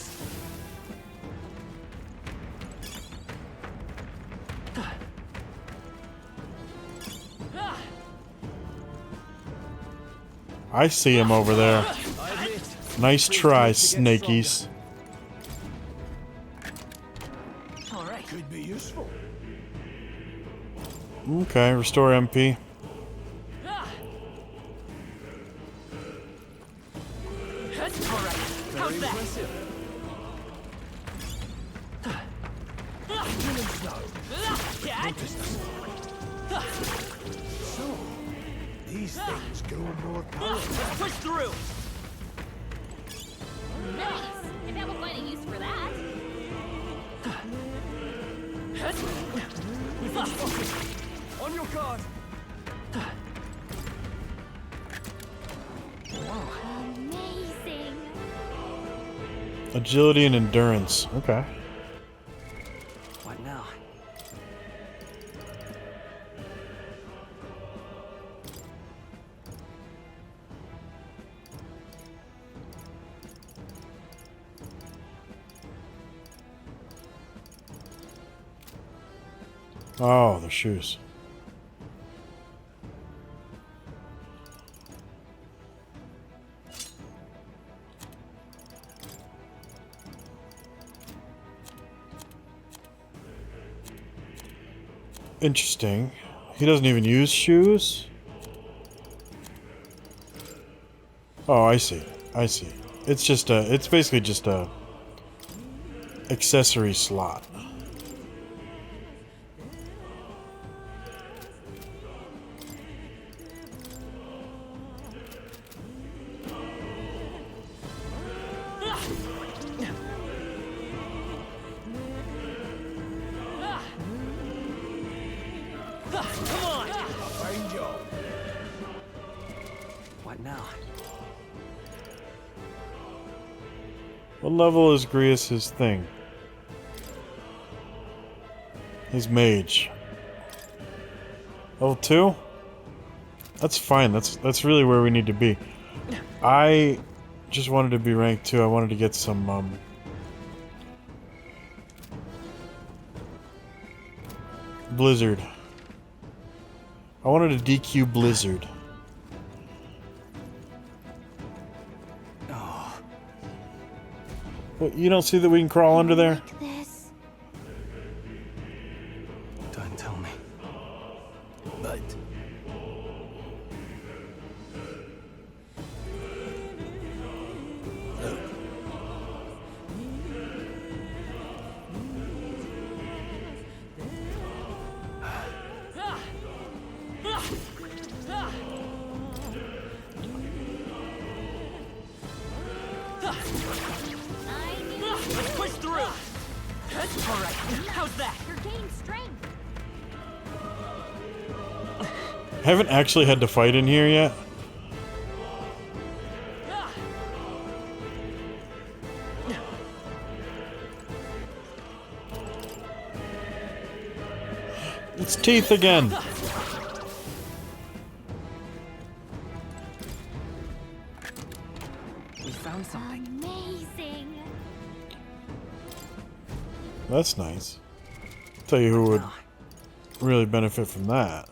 I see him over there. Nice try, snakies. All right. Could be useful. Okay, restore MP. All right. How's that? Cat? So, these things grow more powerful. Let's push through. Nice! I bet we'll find a use for that. On your guard. Amazing! Agility and endurance. Okay. What now? Oh, the shoes. Interesting. He doesn't even use shoes? Oh, I see. I see. It's just a... It's basically just a... accessory slot. Come on. Fine job. What now? What level is Grius' thing? His mage. Level 2? That's fine. That's really where we need to be. I just wanted to be rank 2. I wanted to get some Blizzard. I wanted a DQ Blizzard. What, you don't see that we can crawl under there? Like this. Don't tell me. But Let's push through. All right. How's that? You're gaining strength. Haven't actually had to fight in here yet. It's teeth again. We found something. Amazing! That's nice. Tell you who would really benefit from that.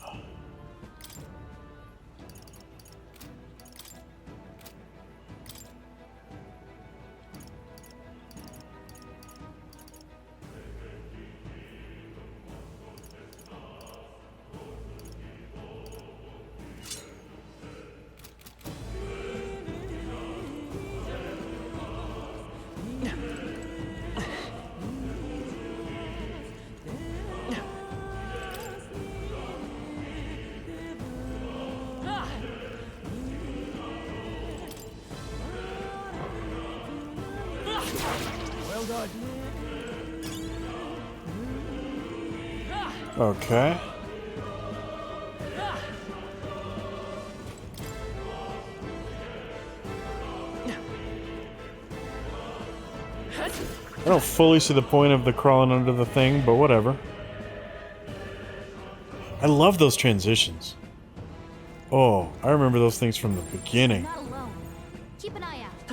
well done. Okay. I don't fully see the point of the crawling under the thing, but whatever. I love those transitions. Oh, I remember those things from the beginning. Not alone. Keep an eye out.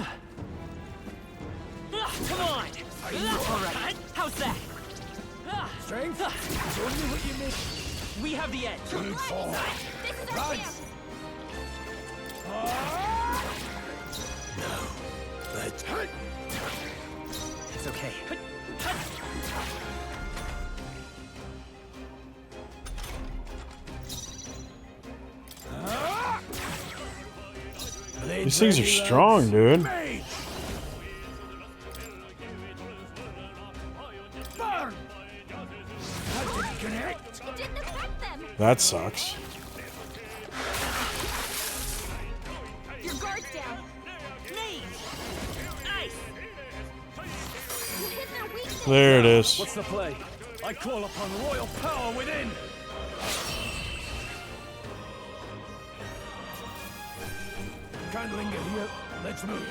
Come on. All right. How's that? Strength is only what you make. We have the edge. Good fall. This is our Run. chance. Ah! It's okay. These things are strong, dude. Mage! Burn! That didn't connect. It didn't affect them. That sucks. Your guard's down. Mage! Ice! You hit their weakness. There it is. What's the play? I call upon royal power within! Can't linger here. Let's move.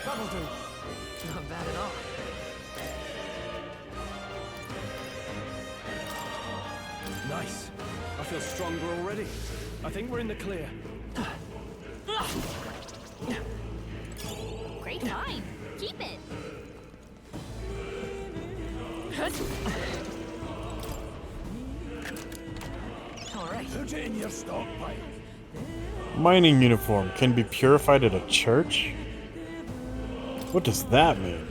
That'll do. Not bad at all. Nice. I feel stronger already. I think we're in the clear. Great find. Keep it. All right. Put it in your stockpile. Mining uniform can be purified at a church? What does that mean?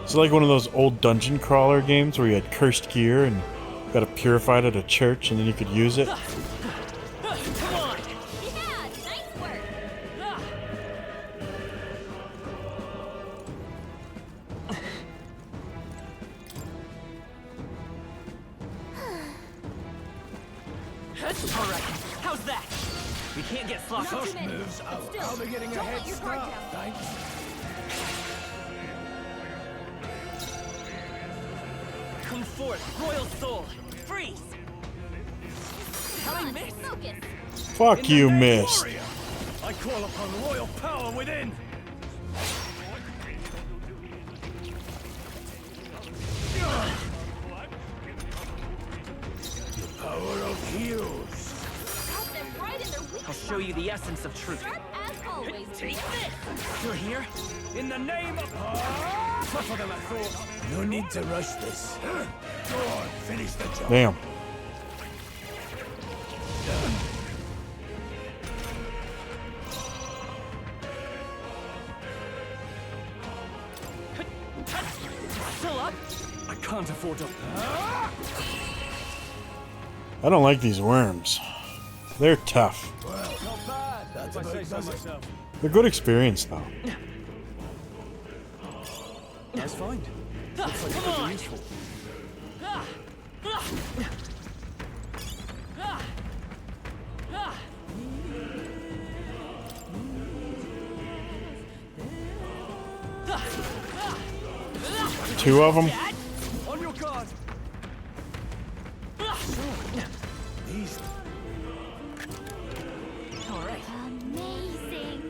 It's like one of those old dungeon crawler games where you had cursed gear and got it purified at a church and then you could use it. Come on! Yeah, nice work. Alright, how's that? We can't get sloppy. Not too many. Moves But out. still, I'll be getting a don't head let your guard start. down. Thanks. Come forth, royal soul! Freeze! Come How I on, missed? focus. Fuck you, missed. Warrior! I call upon royal power within! Power of heroes. Got them right in their weak I'll show you the essence of truth. Sharp as always. Take this! Still here? In the name of... Tougher than I thought. No need to rush this. Go on, finish the job. Damn. Still up? I can't afford to... I don't like these worms. They're tough. Not bad. That's If I about say so does it. myself. They're good experience, though. Nice find. Looks like it Come could on! be useful. Two of them? Dad? On your guard! These All right. Amazing.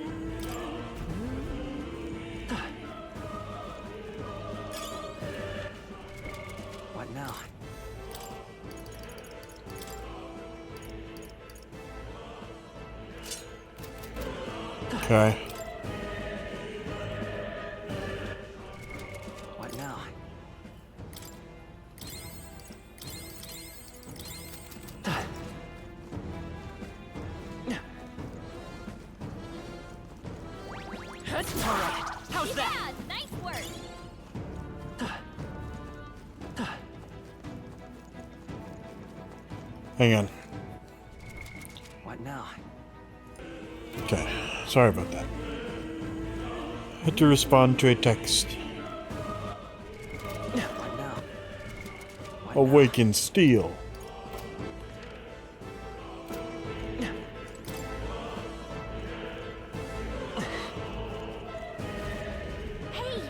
What now? Okay. What now? Alright, how's that? Yeah, nice work. Hang on. What now? Okay. Sorry about that. Had to respond to a text. What now? Awaken Steel. Hey,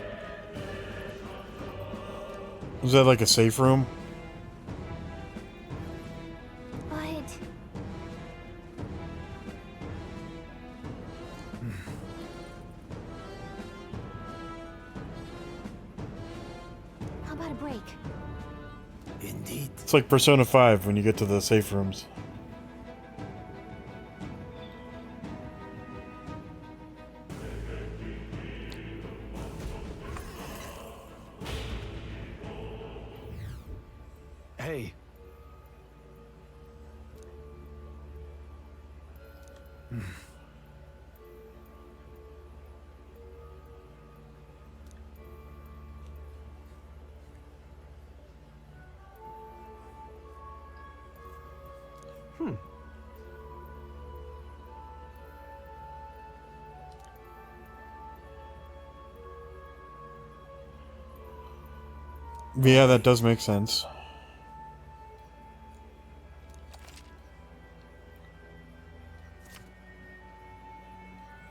Was that like a safe room? but how about a break? indeed. It's like Persona 5 when you get to the safe rooms. Hey. Yeah, that does make sense.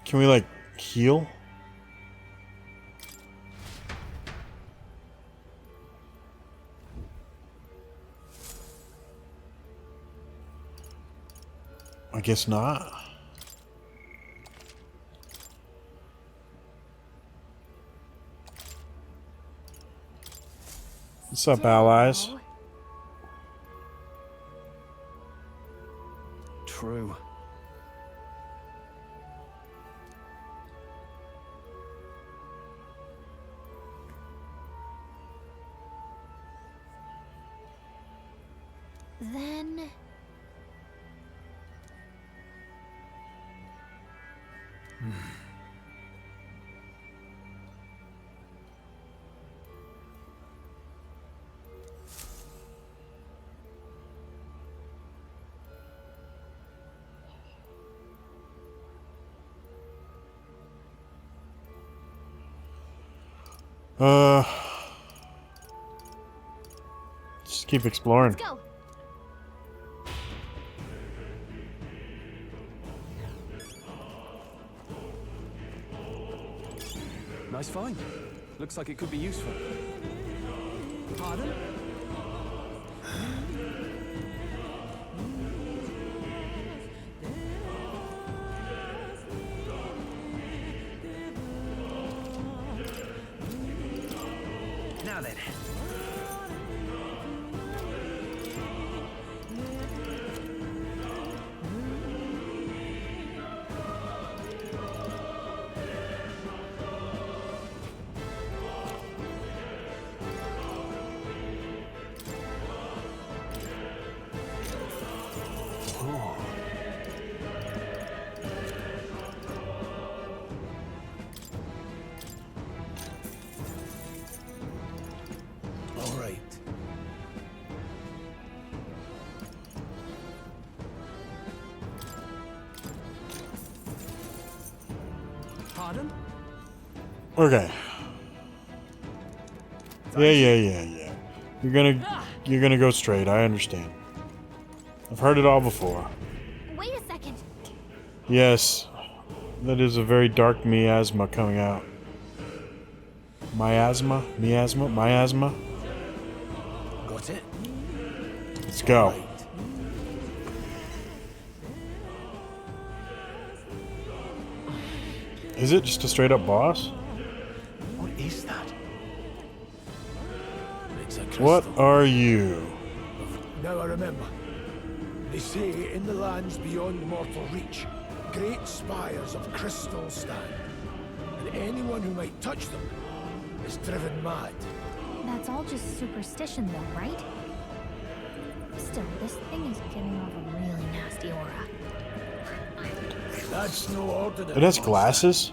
Can we, like, heal? I guess not. What's up, allies? True. Then... Just keep exploring. Let's go. Nice find. Looks like it could be useful. Pardon? Now then. All right. Pardon? Okay. Yeah. You're gonna go straight. I understand. I've heard it all before. Wait a second. Yes, that is a very dark miasma coming out. Miasma? Got it? Let's go. Right. Is it just a straight up boss? What is that? It's a crystal. What are you? Now I remember. They say in the lands beyond mortal reach, great spires of crystal stand, and anyone who might touch them is driven mad. That's all just superstition though, right? Still, this thing is giving off a really nasty aura. That's no ordinary It has monster. glasses?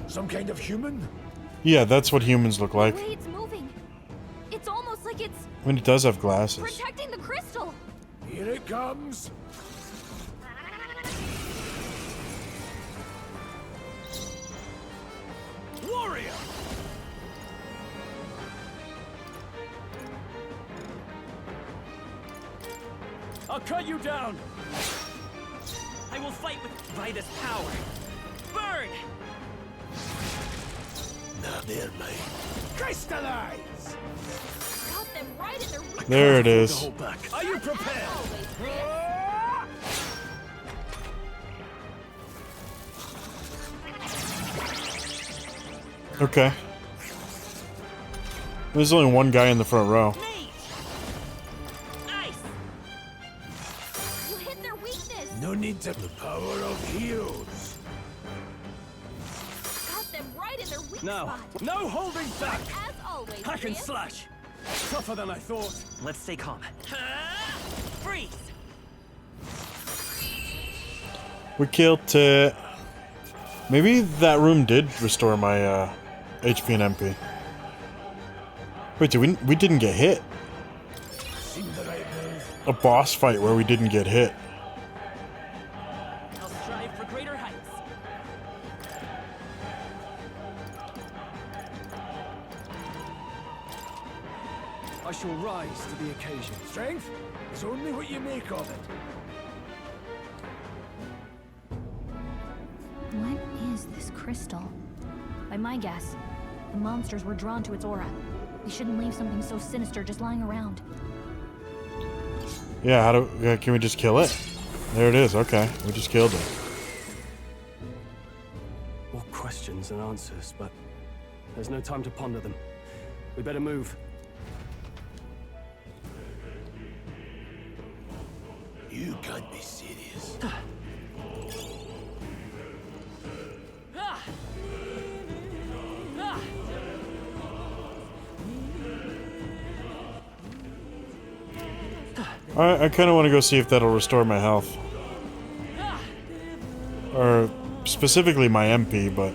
Some kind of human? Yeah, that's what humans look like. The way it's moving, it's almost like it's I mean, it does have glasses. protecting the crystal. Here it comes. Warrior! I'll cut you down! I will fight by this power. Burn! Now they're mine. Crystallize! Got them right in their weak There it is. Hold back. Are you prepared? Okay. There's only one guy in the front row. Mage! Ice! You hit their weakness. No need to the power of heroes. Got them right in their weak No. spot. No holding back! As always, Hack and Chris. slash! Tougher than I thought. Let's stay calm. Freeze! We killed it. Maybe that room did restore my HP and MP. Wait, we didn't get hit? Seemed the right move. A boss fight where we didn't get hit. I'll strive for greater heights. I shall rise to the occasion. Strength is only what you make of it. What is this crystal? By my guess, the monsters were drawn to its aura. We shouldn't leave something so sinister just lying around. Yeah, can we just kill it? There it is, okay. We just killed it. More questions than answers, but there's no time to ponder them. We better move. You can't be serious. I kind of want to go see if that'll restore my health. Or specifically my MP, but...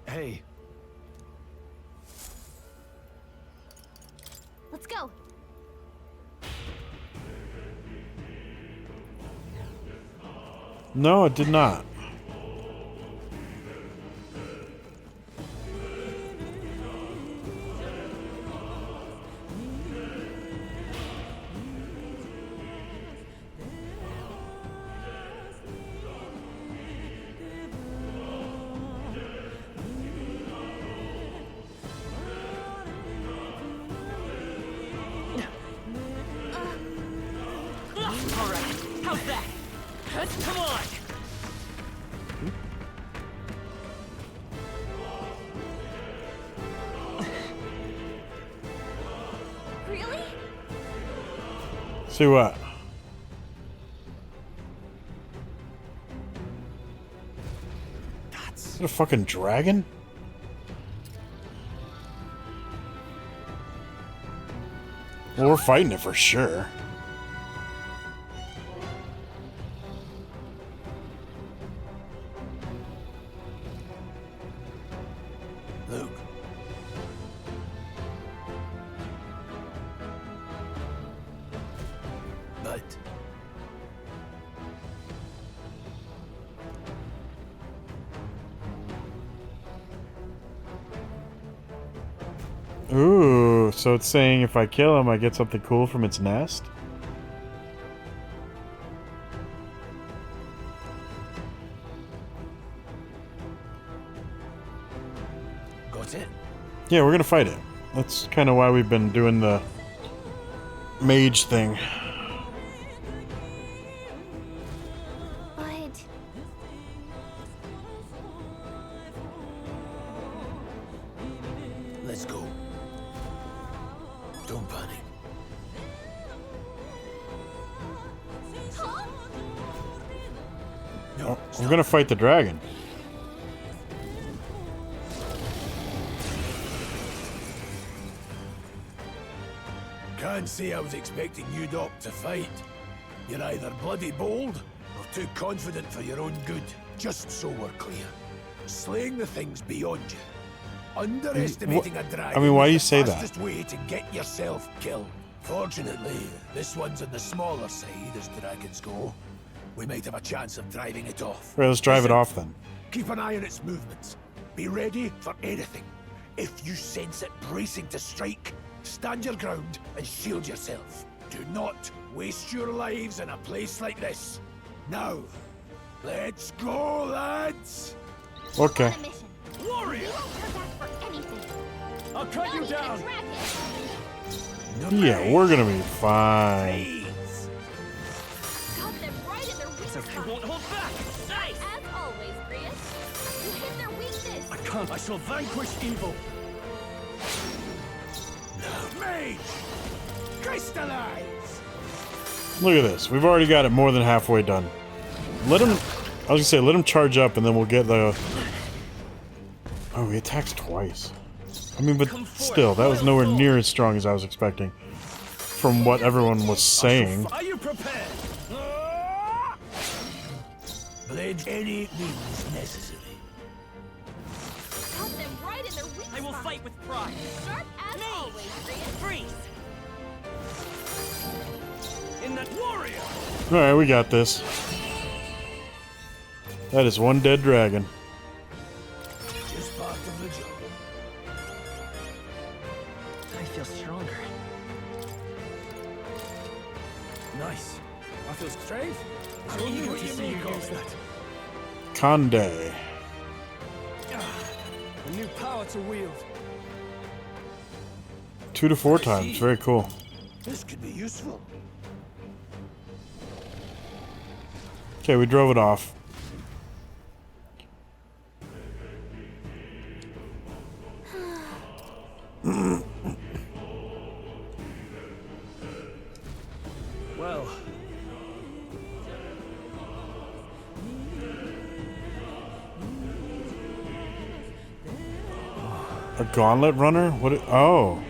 Hey. Let's go. No, it did not. Alright, how's that? Come on! Really? See what? Is it a fucking dragon? Well, we're fighting it for sure. Look. But Ooh, so it's saying if I kill him, I get something cool from its nest? got it? Yeah, we're gonna fight it. That's kind of why we've been doing the mage thing. But Let's go. Don't panic. No, We're gonna fight the dragon. can't say I was expecting you, Doc, to fight. You're either bloody bold or too confident for your own good. Just so we're clear. Slaying the thing's beyond you. Underestimating a dragon I mean, why do you is the say that? fastest way to get yourself killed. Fortunately, this one's on the smaller side as dragons go. We might have a chance of driving it off. Right, let's drive it Listen, off then. keep an eye on its movements. Be ready for anything. If you sense it bracing to strike, stand your ground and shield yourself. Do not waste your lives in a place like this. Now, let's go, lads! Okay. on a mission. Warrior! You won't come back for anything. I'll cut you Not even a down! dragon. Yeah, we're gonna be fine. Please. Got them right in their weak So you spot. won't hold back! Nice! As always, Prius. You hit their weakness. I can't. I shall vanquish evil. Mage! Crystallize! Look at this. We've already got it more than halfway done. Let him I was gonna say, let him charge up and then we'll get the... Oh, he attacks twice. I mean, but still, that was nowhere near as strong as I was expecting. From what everyone was saying. Are you prepared? Blade any means necessary. Cut them right in their weak I will fight with pride. Sharp as always, freeze. In that warrior. Alright, we got this. That is one dead dragon. Just part of the job. I feel stronger. Nice. I feel strength. Show me what you make of that. Conde. A new power to wield. 2 to 4 times. Very cool. This could be useful. Okay, we drove it off. Well, A gauntlet runner? What? Oh.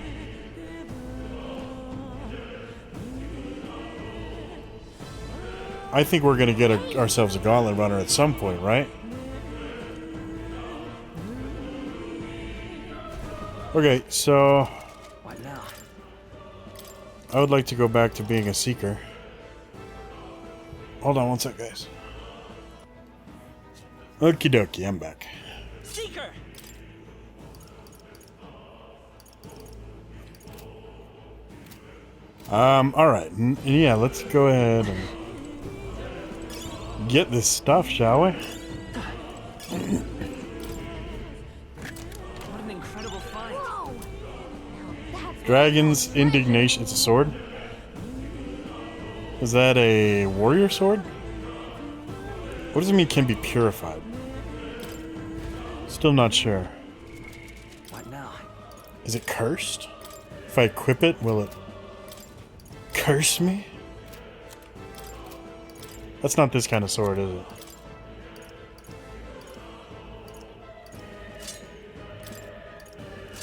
I think we're gonna get ourselves a gauntlet runner at some point, right? Okay, so What now? I would like to go back to being a seeker. Hold on one sec, guys. Okie dokie, I'm back. Seeker! Alright. Yeah, let's go ahead and get this stuff, shall we? What an incredible find. Whoa! Now that's Dragon's Indignation. It's a sword? Is that a warrior sword? What does it mean can be purified? Still not sure. What now? Is it cursed? If I equip it, will it curse me? That's not this kind of sword, is it?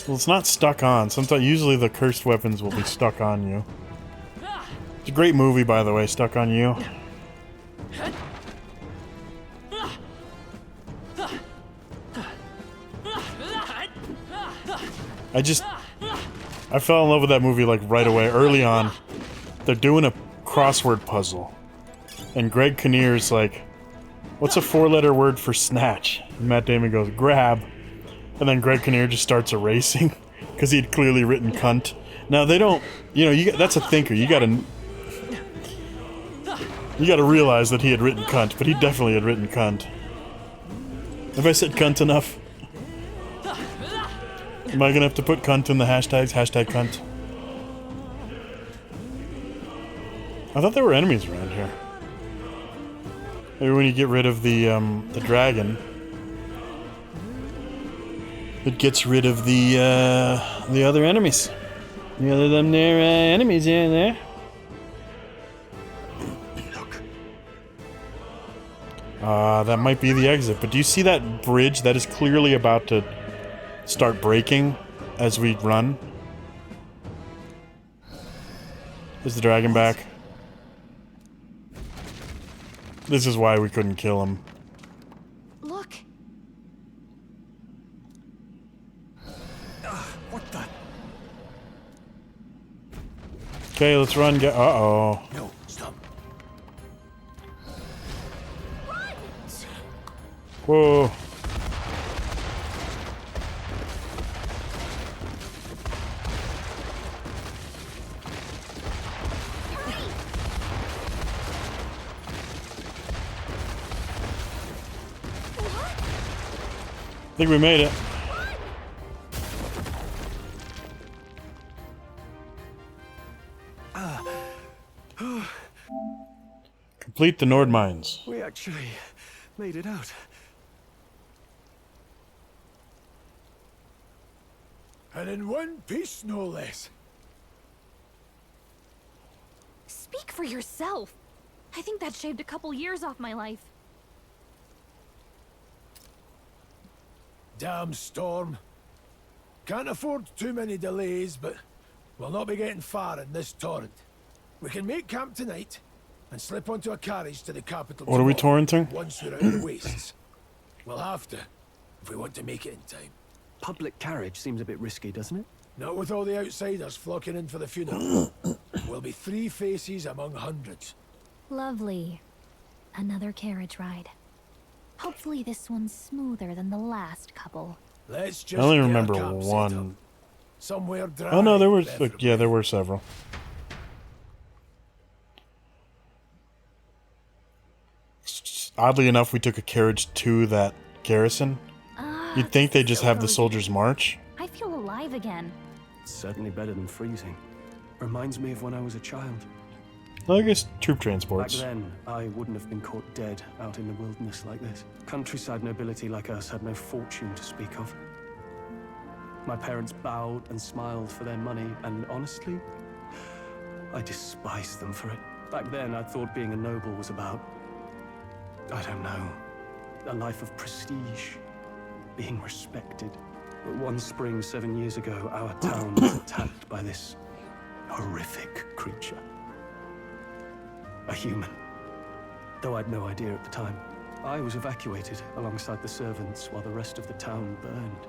Well, it's not stuck on. Sometimes, usually the cursed weapons will be stuck on you. It's a great movie, by the way, Stuck on You. I fell in love with that movie like right away, early on. They're doing a crossword puzzle. And Greg Kinnear's like, what's a 4-letter word for snatch? And Matt Damon goes, grab. And then Greg Kinnear just starts erasing because he'd clearly written cunt. Now they don't, you know, that's a thinker. You gotta realize that he had written cunt, but he definitely had written cunt. Have I said cunt enough? Am I gonna have to put cunt in the hashtags? Hashtag cunt. I thought there were enemies around here. Maybe when you get rid of the dragon, it gets rid of the other enemies. The other them there enemies in there. That might be the exit. But do you see that bridge that is clearly about to start breaking as we run? Is the dragon back? This is why we couldn't kill him. Look. what the? Okay, let's run. Uh-oh. No, stop. Whoa. I think we made it. Complete the Nord mines. We actually made it out. And in one piece, no less. Speak for yourself. I think that shaved a couple years off my life. Damn storm. Can't afford too many delays, but we'll not be getting far in this torrent. We can make camp tonight and slip onto a carriage to the capital. What are we tomorrow, torrenting? once we're out of the wastes. We'll have to, if we want to make it in time. Public carriage seems a bit risky, doesn't it? Not with all the outsiders flocking in for the funeral. We'll be 3 faces among hundreds. Lovely. Another carriage ride. Hopefully this one's smoother than the last couple. Let's just I only get our remember camp set one. up. Somewhere dry. Oh no, there was preferably. yeah, there were several. Oddly enough, we took a carriage to that garrison. You'd think they just have the soldiers march. I feel alive again. It's certainly better than freezing. Reminds me of when I was a child. Well, I guess troop Back transports. then, I wouldn't have been caught dead out in the wilderness like this. Countryside nobility like us had no fortune to speak of. My parents bowed and smiled for their money, and honestly, I despised them for it. Back then, I thought being a noble was about, I don't know, a life of prestige, being respected. But one spring 7 years ago, our town was attacked by this horrific creature. A human. Though I'd no idea at the time. I was evacuated alongside the servants while the rest of the town burned.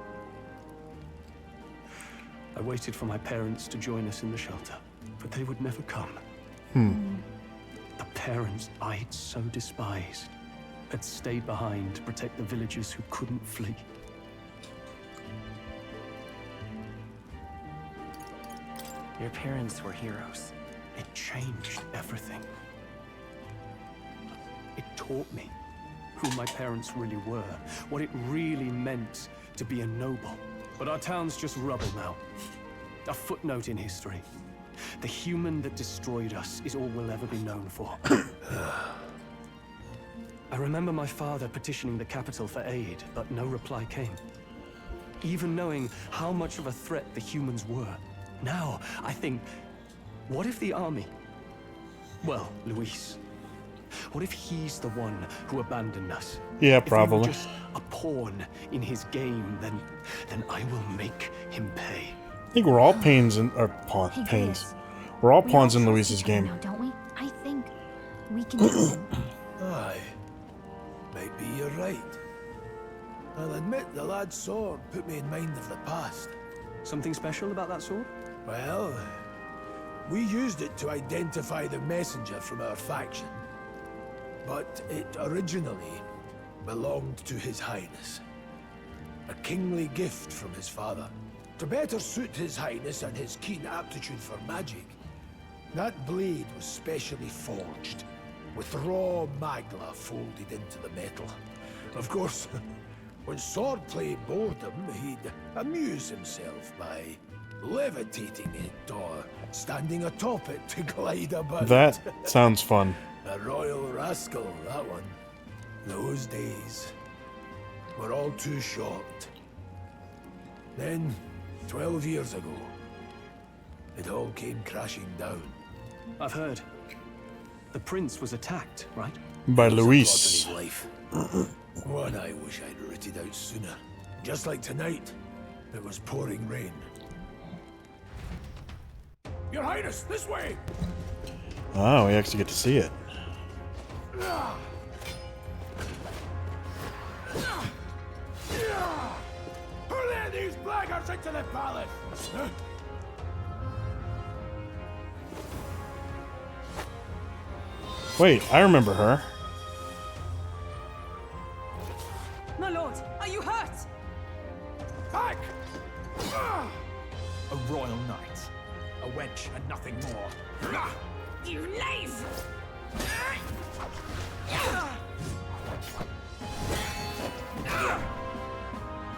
I waited for my parents to join us in the shelter, but they would never come. The parents I'd so despised had stayed behind to protect the villagers who couldn't flee. Your parents were heroes. It changed everything. It taught me who my parents really were, what it really meant to be a noble. But our town's just rubble now. A footnote in history. The human that destroyed us is all we'll ever be known for. I remember my father petitioning the capital for aid, but no reply came. Even knowing how much of a threat the humans were. Now, I think, what if the army? Well, Luis. What if he's the one who abandoned us? Yeah, If we probably. were just a pawn in his game, then I will make him pay. I think we're all pains in or Hey, pains. Chris. We're all We pawns in trust Luis's each other game. now, don't we? I think we can do it. Aye. Maybe you're right. I'll admit the lad's sword put me in mind of the past. Something special about that sword? Well, we used it to identify the messenger from our faction. But it originally belonged to His Highness. A kingly gift from his father. To better suit His Highness and his keen aptitude for magic, that blade was specially forged, with raw magla folded into the metal. Of course, when swordplay bored him, he'd amuse himself by levitating it or standing atop it to glide about. That sounds fun. A royal rascal, that one. Those days were all too short. Then, 12 years ago, it all came crashing down. I've heard. The prince was attacked, right? By It was a Luis. plot in his life. One I wish I'd rooted out sooner. Just like tonight, it was pouring rain. Your Highness, this way! Oh, we actually get to see it. Who let these blackguards into the palace? Huh? Wait, I remember her. My lord, are you hurt? Back! A royal knight. A wench and nothing more. You knave!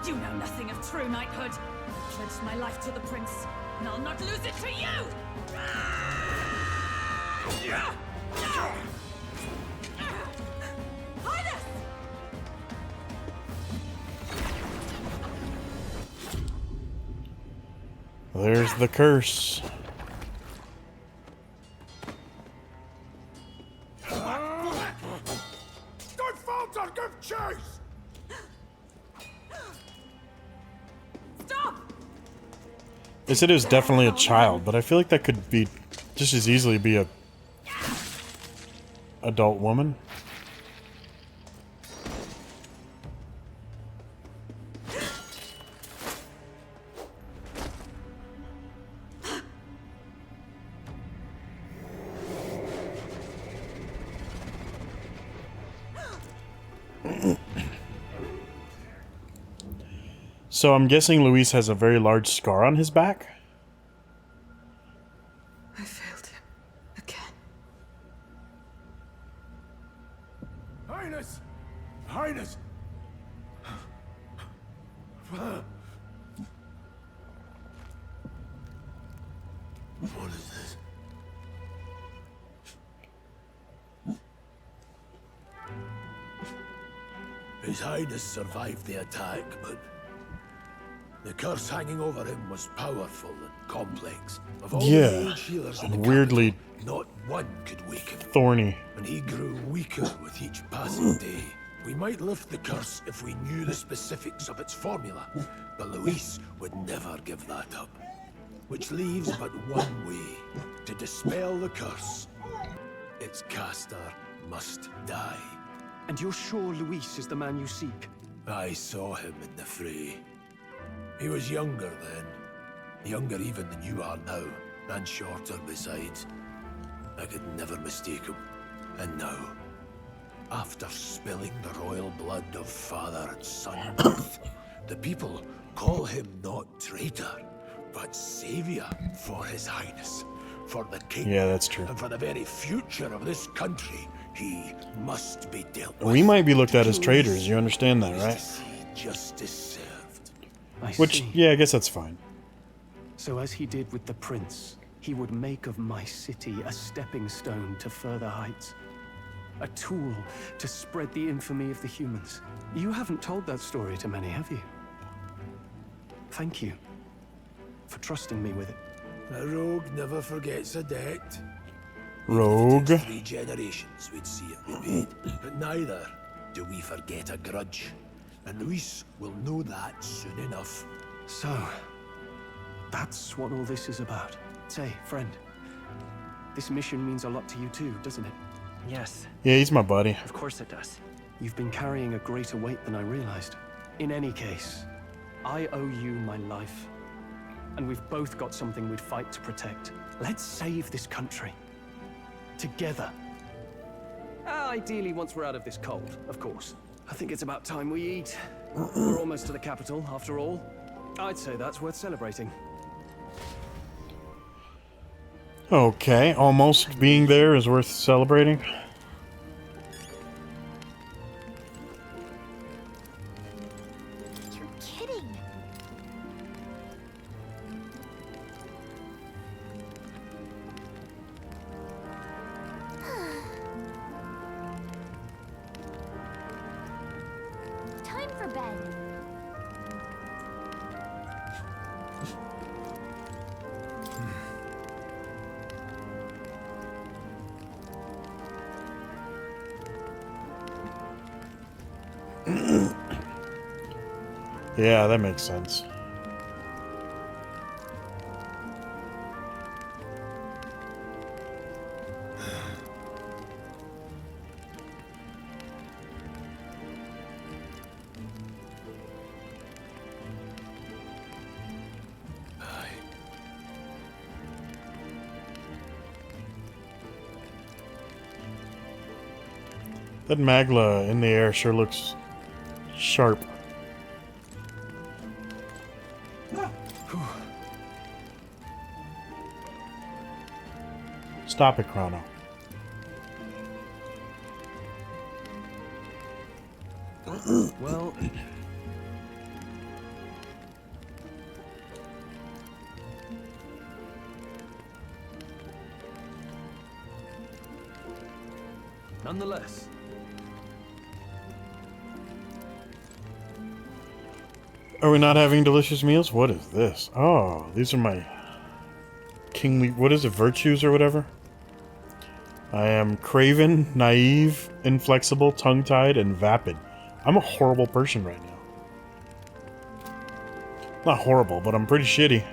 You know nothing of true knighthood. I pledged my life to the prince, and I'll not lose it to you! Highness! There's the curse. Don't falter, give chase! They said it was definitely a child, but I feel like that could be just as easily be a adult woman. So I'm guessing Luis has a very large scar on his back? I failed him. Again. Highness! Highness! What is this? His Highness survived the attack, but the curse hanging over him was powerful and complex. Of all the mage healers in the weirdly capital, not one could wake him. thorny. And he grew weaker with each passing day. We might lift the curse if we knew the specifics of its formula, but Luis would never give that up. Which leaves but one way to dispel the curse. Its caster must die. And you're sure Luis is the man you seek? I saw him in the fray. He was younger then. Younger even than you are now, and shorter besides. I could never mistake him. And now, after spilling the royal blood of father and son both, the people call him not traitor, but savior for his highness. For the king, Yeah, that's true. and for the very future of this country, he must be dealt with. We might be looked at as traitors, you understand that, Is to right? see justice served. I Which, see. yeah, I guess that's fine. So as he did with the prince, he would make of my city a stepping stone to further heights. A tool to spread the infamy of the humans. You haven't told that story to many, have you? Thank you for trusting me with it. A rogue never forgets a debt. Rogue. Even if it took 3 generations, we'd see it repaid. But neither do we forget a grudge. And Luis will know that soon enough. So, that's what all this is about. Say, friend, this mission means a lot to you too, doesn't it? Yes, Yeah, he's my buddy. of course it does. You've been carrying a greater weight than I realized. In any case, I owe you my life. And we've both got something we'd fight to protect. Let's save this country. Together. Ideally, once we're out of this cold, of course. I think it's about time we eat. We're almost to the capital, after all. I'd say that's worth celebrating. Okay, almost being there is worth celebrating. You're kidding. Time for bed. Yeah, that makes sense. Aye. That Magla in the air sure looks sharp. Stop it, Chrono. Well... Nonetheless, Are we not having delicious meals? What is this? Oh, these are my kingly... What is it? Virtues or whatever? I am craven, naive, inflexible, tongue-tied, and vapid. I'm a horrible person right now. Not horrible, but I'm pretty shitty.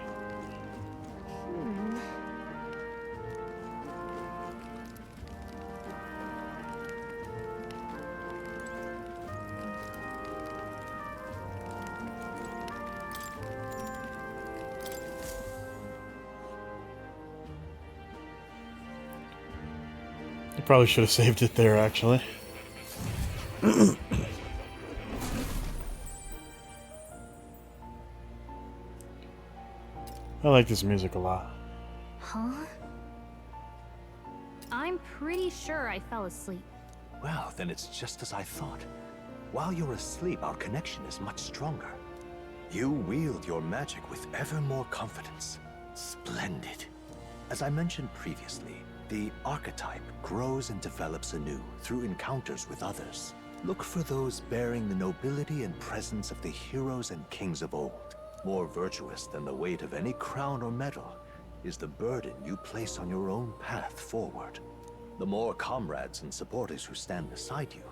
Probably should have saved it there, actually. I like this music a lot. Huh? I'm pretty sure I fell asleep. Well, then it's just as I thought. While you're asleep, our connection is much stronger. You wield your magic with ever more confidence. Splendid. As I mentioned previously, the archetype grows and develops anew through encounters with others. Look for those bearing the nobility and presence of the heroes and kings of old. More virtuous than the weight of any crown or medal is the burden you place on your own path forward. The more comrades and supporters who stand beside you,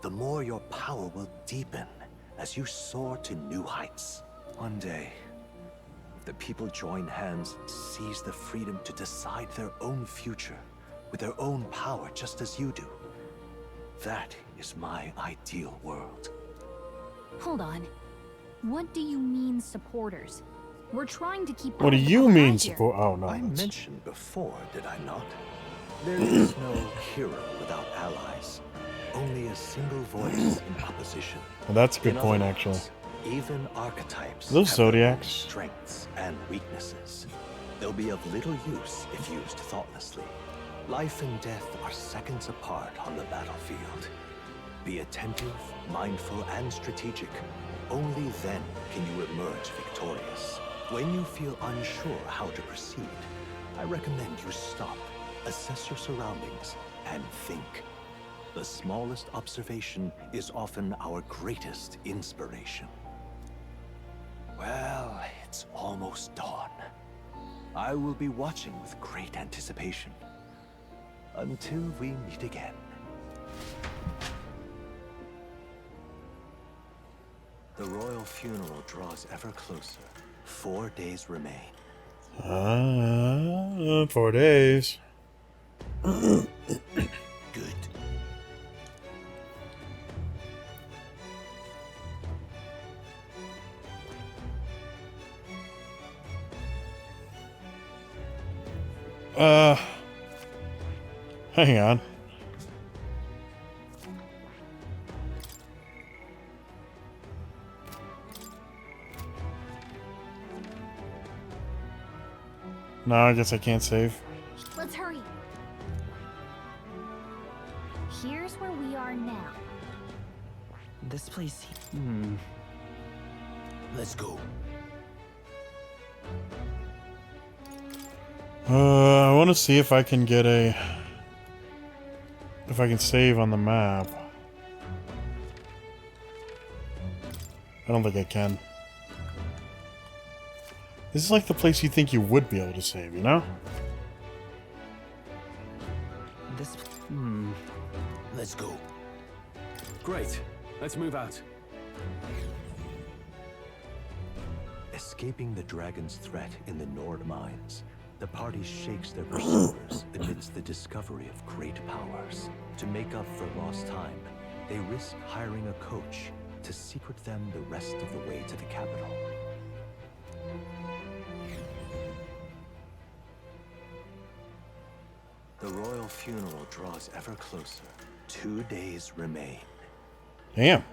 the more your power will deepen as you soar to new heights. One day, if the people join hands and seize the freedom to decide their own future with their own power just as you do, that is my ideal world. Hold on. What do you mean, supporters? We're trying to keep. What do you mean, support? Oh no. I mentioned before, did I not? There is no hero without allies. Only a single voice in opposition. Well, that's a good In point, other actually. words, even archetypes Those have their own Zodiacs. strengths and weaknesses. They'll be of little use if used thoughtlessly. Life and death are seconds apart on the battlefield. Be attentive, mindful, and strategic. Only then can you emerge victorious. When you feel unsure how to proceed, I recommend you stop, assess your surroundings, and think. The smallest observation is often our greatest inspiration. Well, it's almost dawn. I will be watching with great anticipation. Until we meet again. The royal funeral draws ever closer. 4 days remain. 4 days. Good. Hang on. No, I guess I can't save. Let's hurry. Here's where we are now. This place. Let's go. I want to see if I can get a... If I can save on the map. I don't think I can. This is like the place you think you would be able to save, you know? This. Let's go. Great. Let's move out. Escaping the dragon's threat in the Nord mines, the party shakes their pursuers amidst the discovery of great powers. To make up for lost time, they risk hiring a coach to secret them the rest of the way to the capital. The royal funeral draws ever closer. 2 days remain. Damn.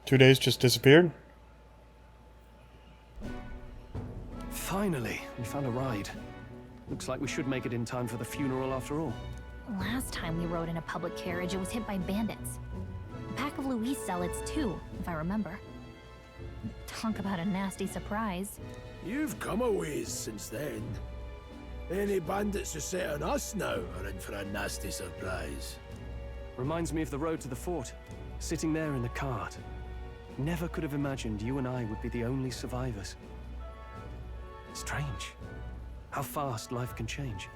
2 days just disappeared? Finally, we found a ride. Looks like we should make it in time for the funeral after all. Last time we rode in a public carriage, it was hit by bandits. A pack of Louise zealots, too, if I remember. Talk about a nasty surprise. You've come a ways since then. Any bandits who set on us now are in for a nasty surprise. Reminds me of the road to the fort. Sitting there in the cart. Never could have imagined you and I would be the only survivors. Strange. How fast life can change.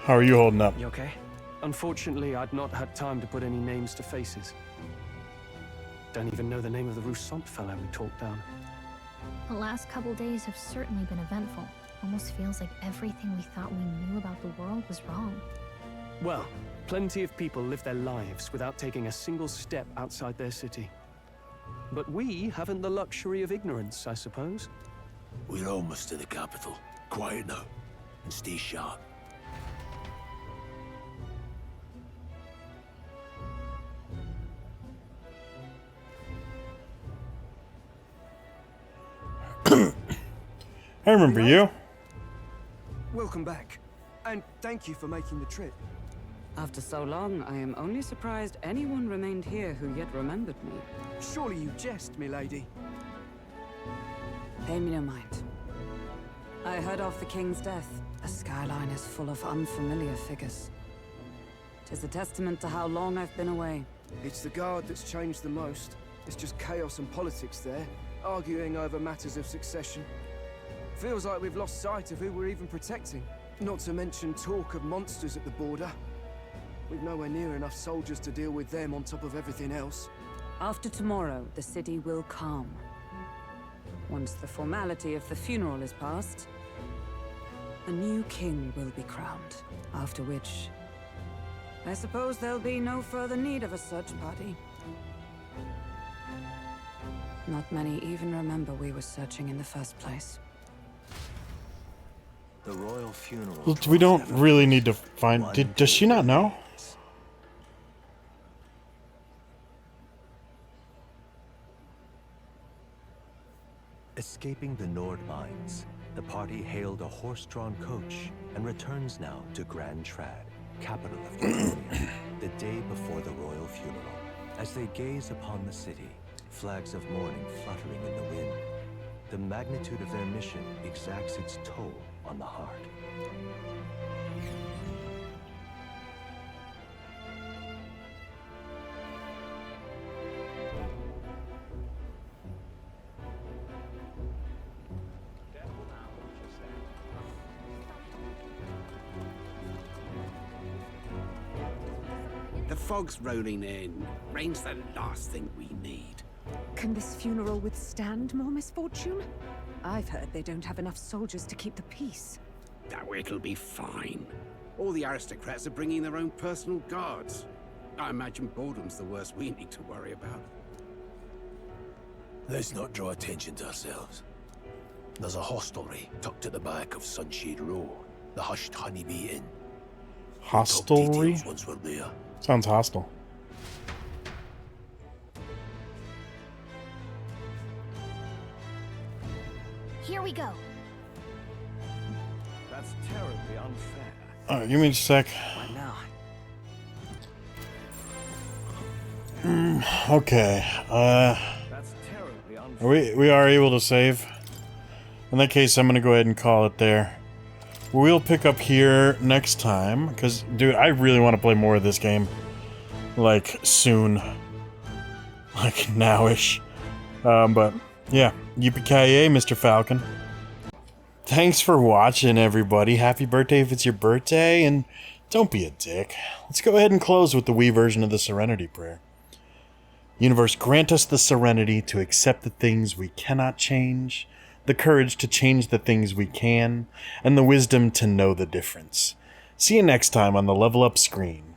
How are you holding up? You okay? Unfortunately, I'd not had time to put any names to faces. Don't even know the name of the Rousseau fellow we talked down. The last couple days have certainly been eventful. Almost feels like everything we thought we knew about the world was wrong. Well, plenty of people live their lives without taking a single step outside their city. But we haven't the luxury of ignorance, I suppose. We're almost to the capital. Quiet now, and stay sharp. I remember you. Welcome back, and thank you for making the trip. After so long, I am only surprised anyone remained here who yet remembered me. Surely you jest, milady. Pay me no mind. I heard of the king's death. The skyline is full of unfamiliar figures. 'Tis a testament to how long I've been away. It's the guard that's changed the most. It's just chaos and politics there, arguing over matters of succession. Feels like we've lost sight of who we're even protecting. Not to mention talk of monsters at the border. We've nowhere near enough soldiers to deal with them on top of everything else. After tomorrow, the city will calm. Once the formality of the funeral is past, a new king will be crowned. After which, I suppose there'll be no further need of a search party. Not many even remember we were searching in the first place. The royal funeral. Well, we don't really need to find... Does she not know? Escaping the Nord mines, the party hailed a horse-drawn coach and returns now to Grand Trad, capital of Catalonia, the day before the royal funeral. As they gaze upon the city, flags of mourning fluttering in the wind, the magnitude of their mission exacts its toll on the heart. The fog's rolling in. Rain's the last thing we need. Can this funeral withstand more misfortune? I've heard they don't have enough soldiers to keep the peace. Oh, it'll be fine. All the aristocrats are bringing their own personal guards. I imagine boredom's the worst we need to worry about. Let's not draw attention to ourselves. There's a hostelry tucked at the back of Sunshade Row, the Hushed Honeybee Inn. Hostelry? Once we're there. Sounds hostile. Here we go. That's terribly unfair. Alright, give me a sec. What now? Okay. That's terribly unfair. We are able to save. In that case, I'm gonna go ahead and call it there. We'll pick up here next time, because, dude, I really want to play more of this game. Like, soon. Like, nowish. But, yeah. Yippee-ki-yay, Mr. Falcon. Thanks for watching, everybody. Happy birthday if it's your birthday, and don't be a dick. Let's go ahead and close with the Wii version of the Serenity Prayer. Universe, grant us the serenity to accept the things we cannot change, the courage to change the things we can, and the wisdom to know the difference. See you next time on the Level Up screen.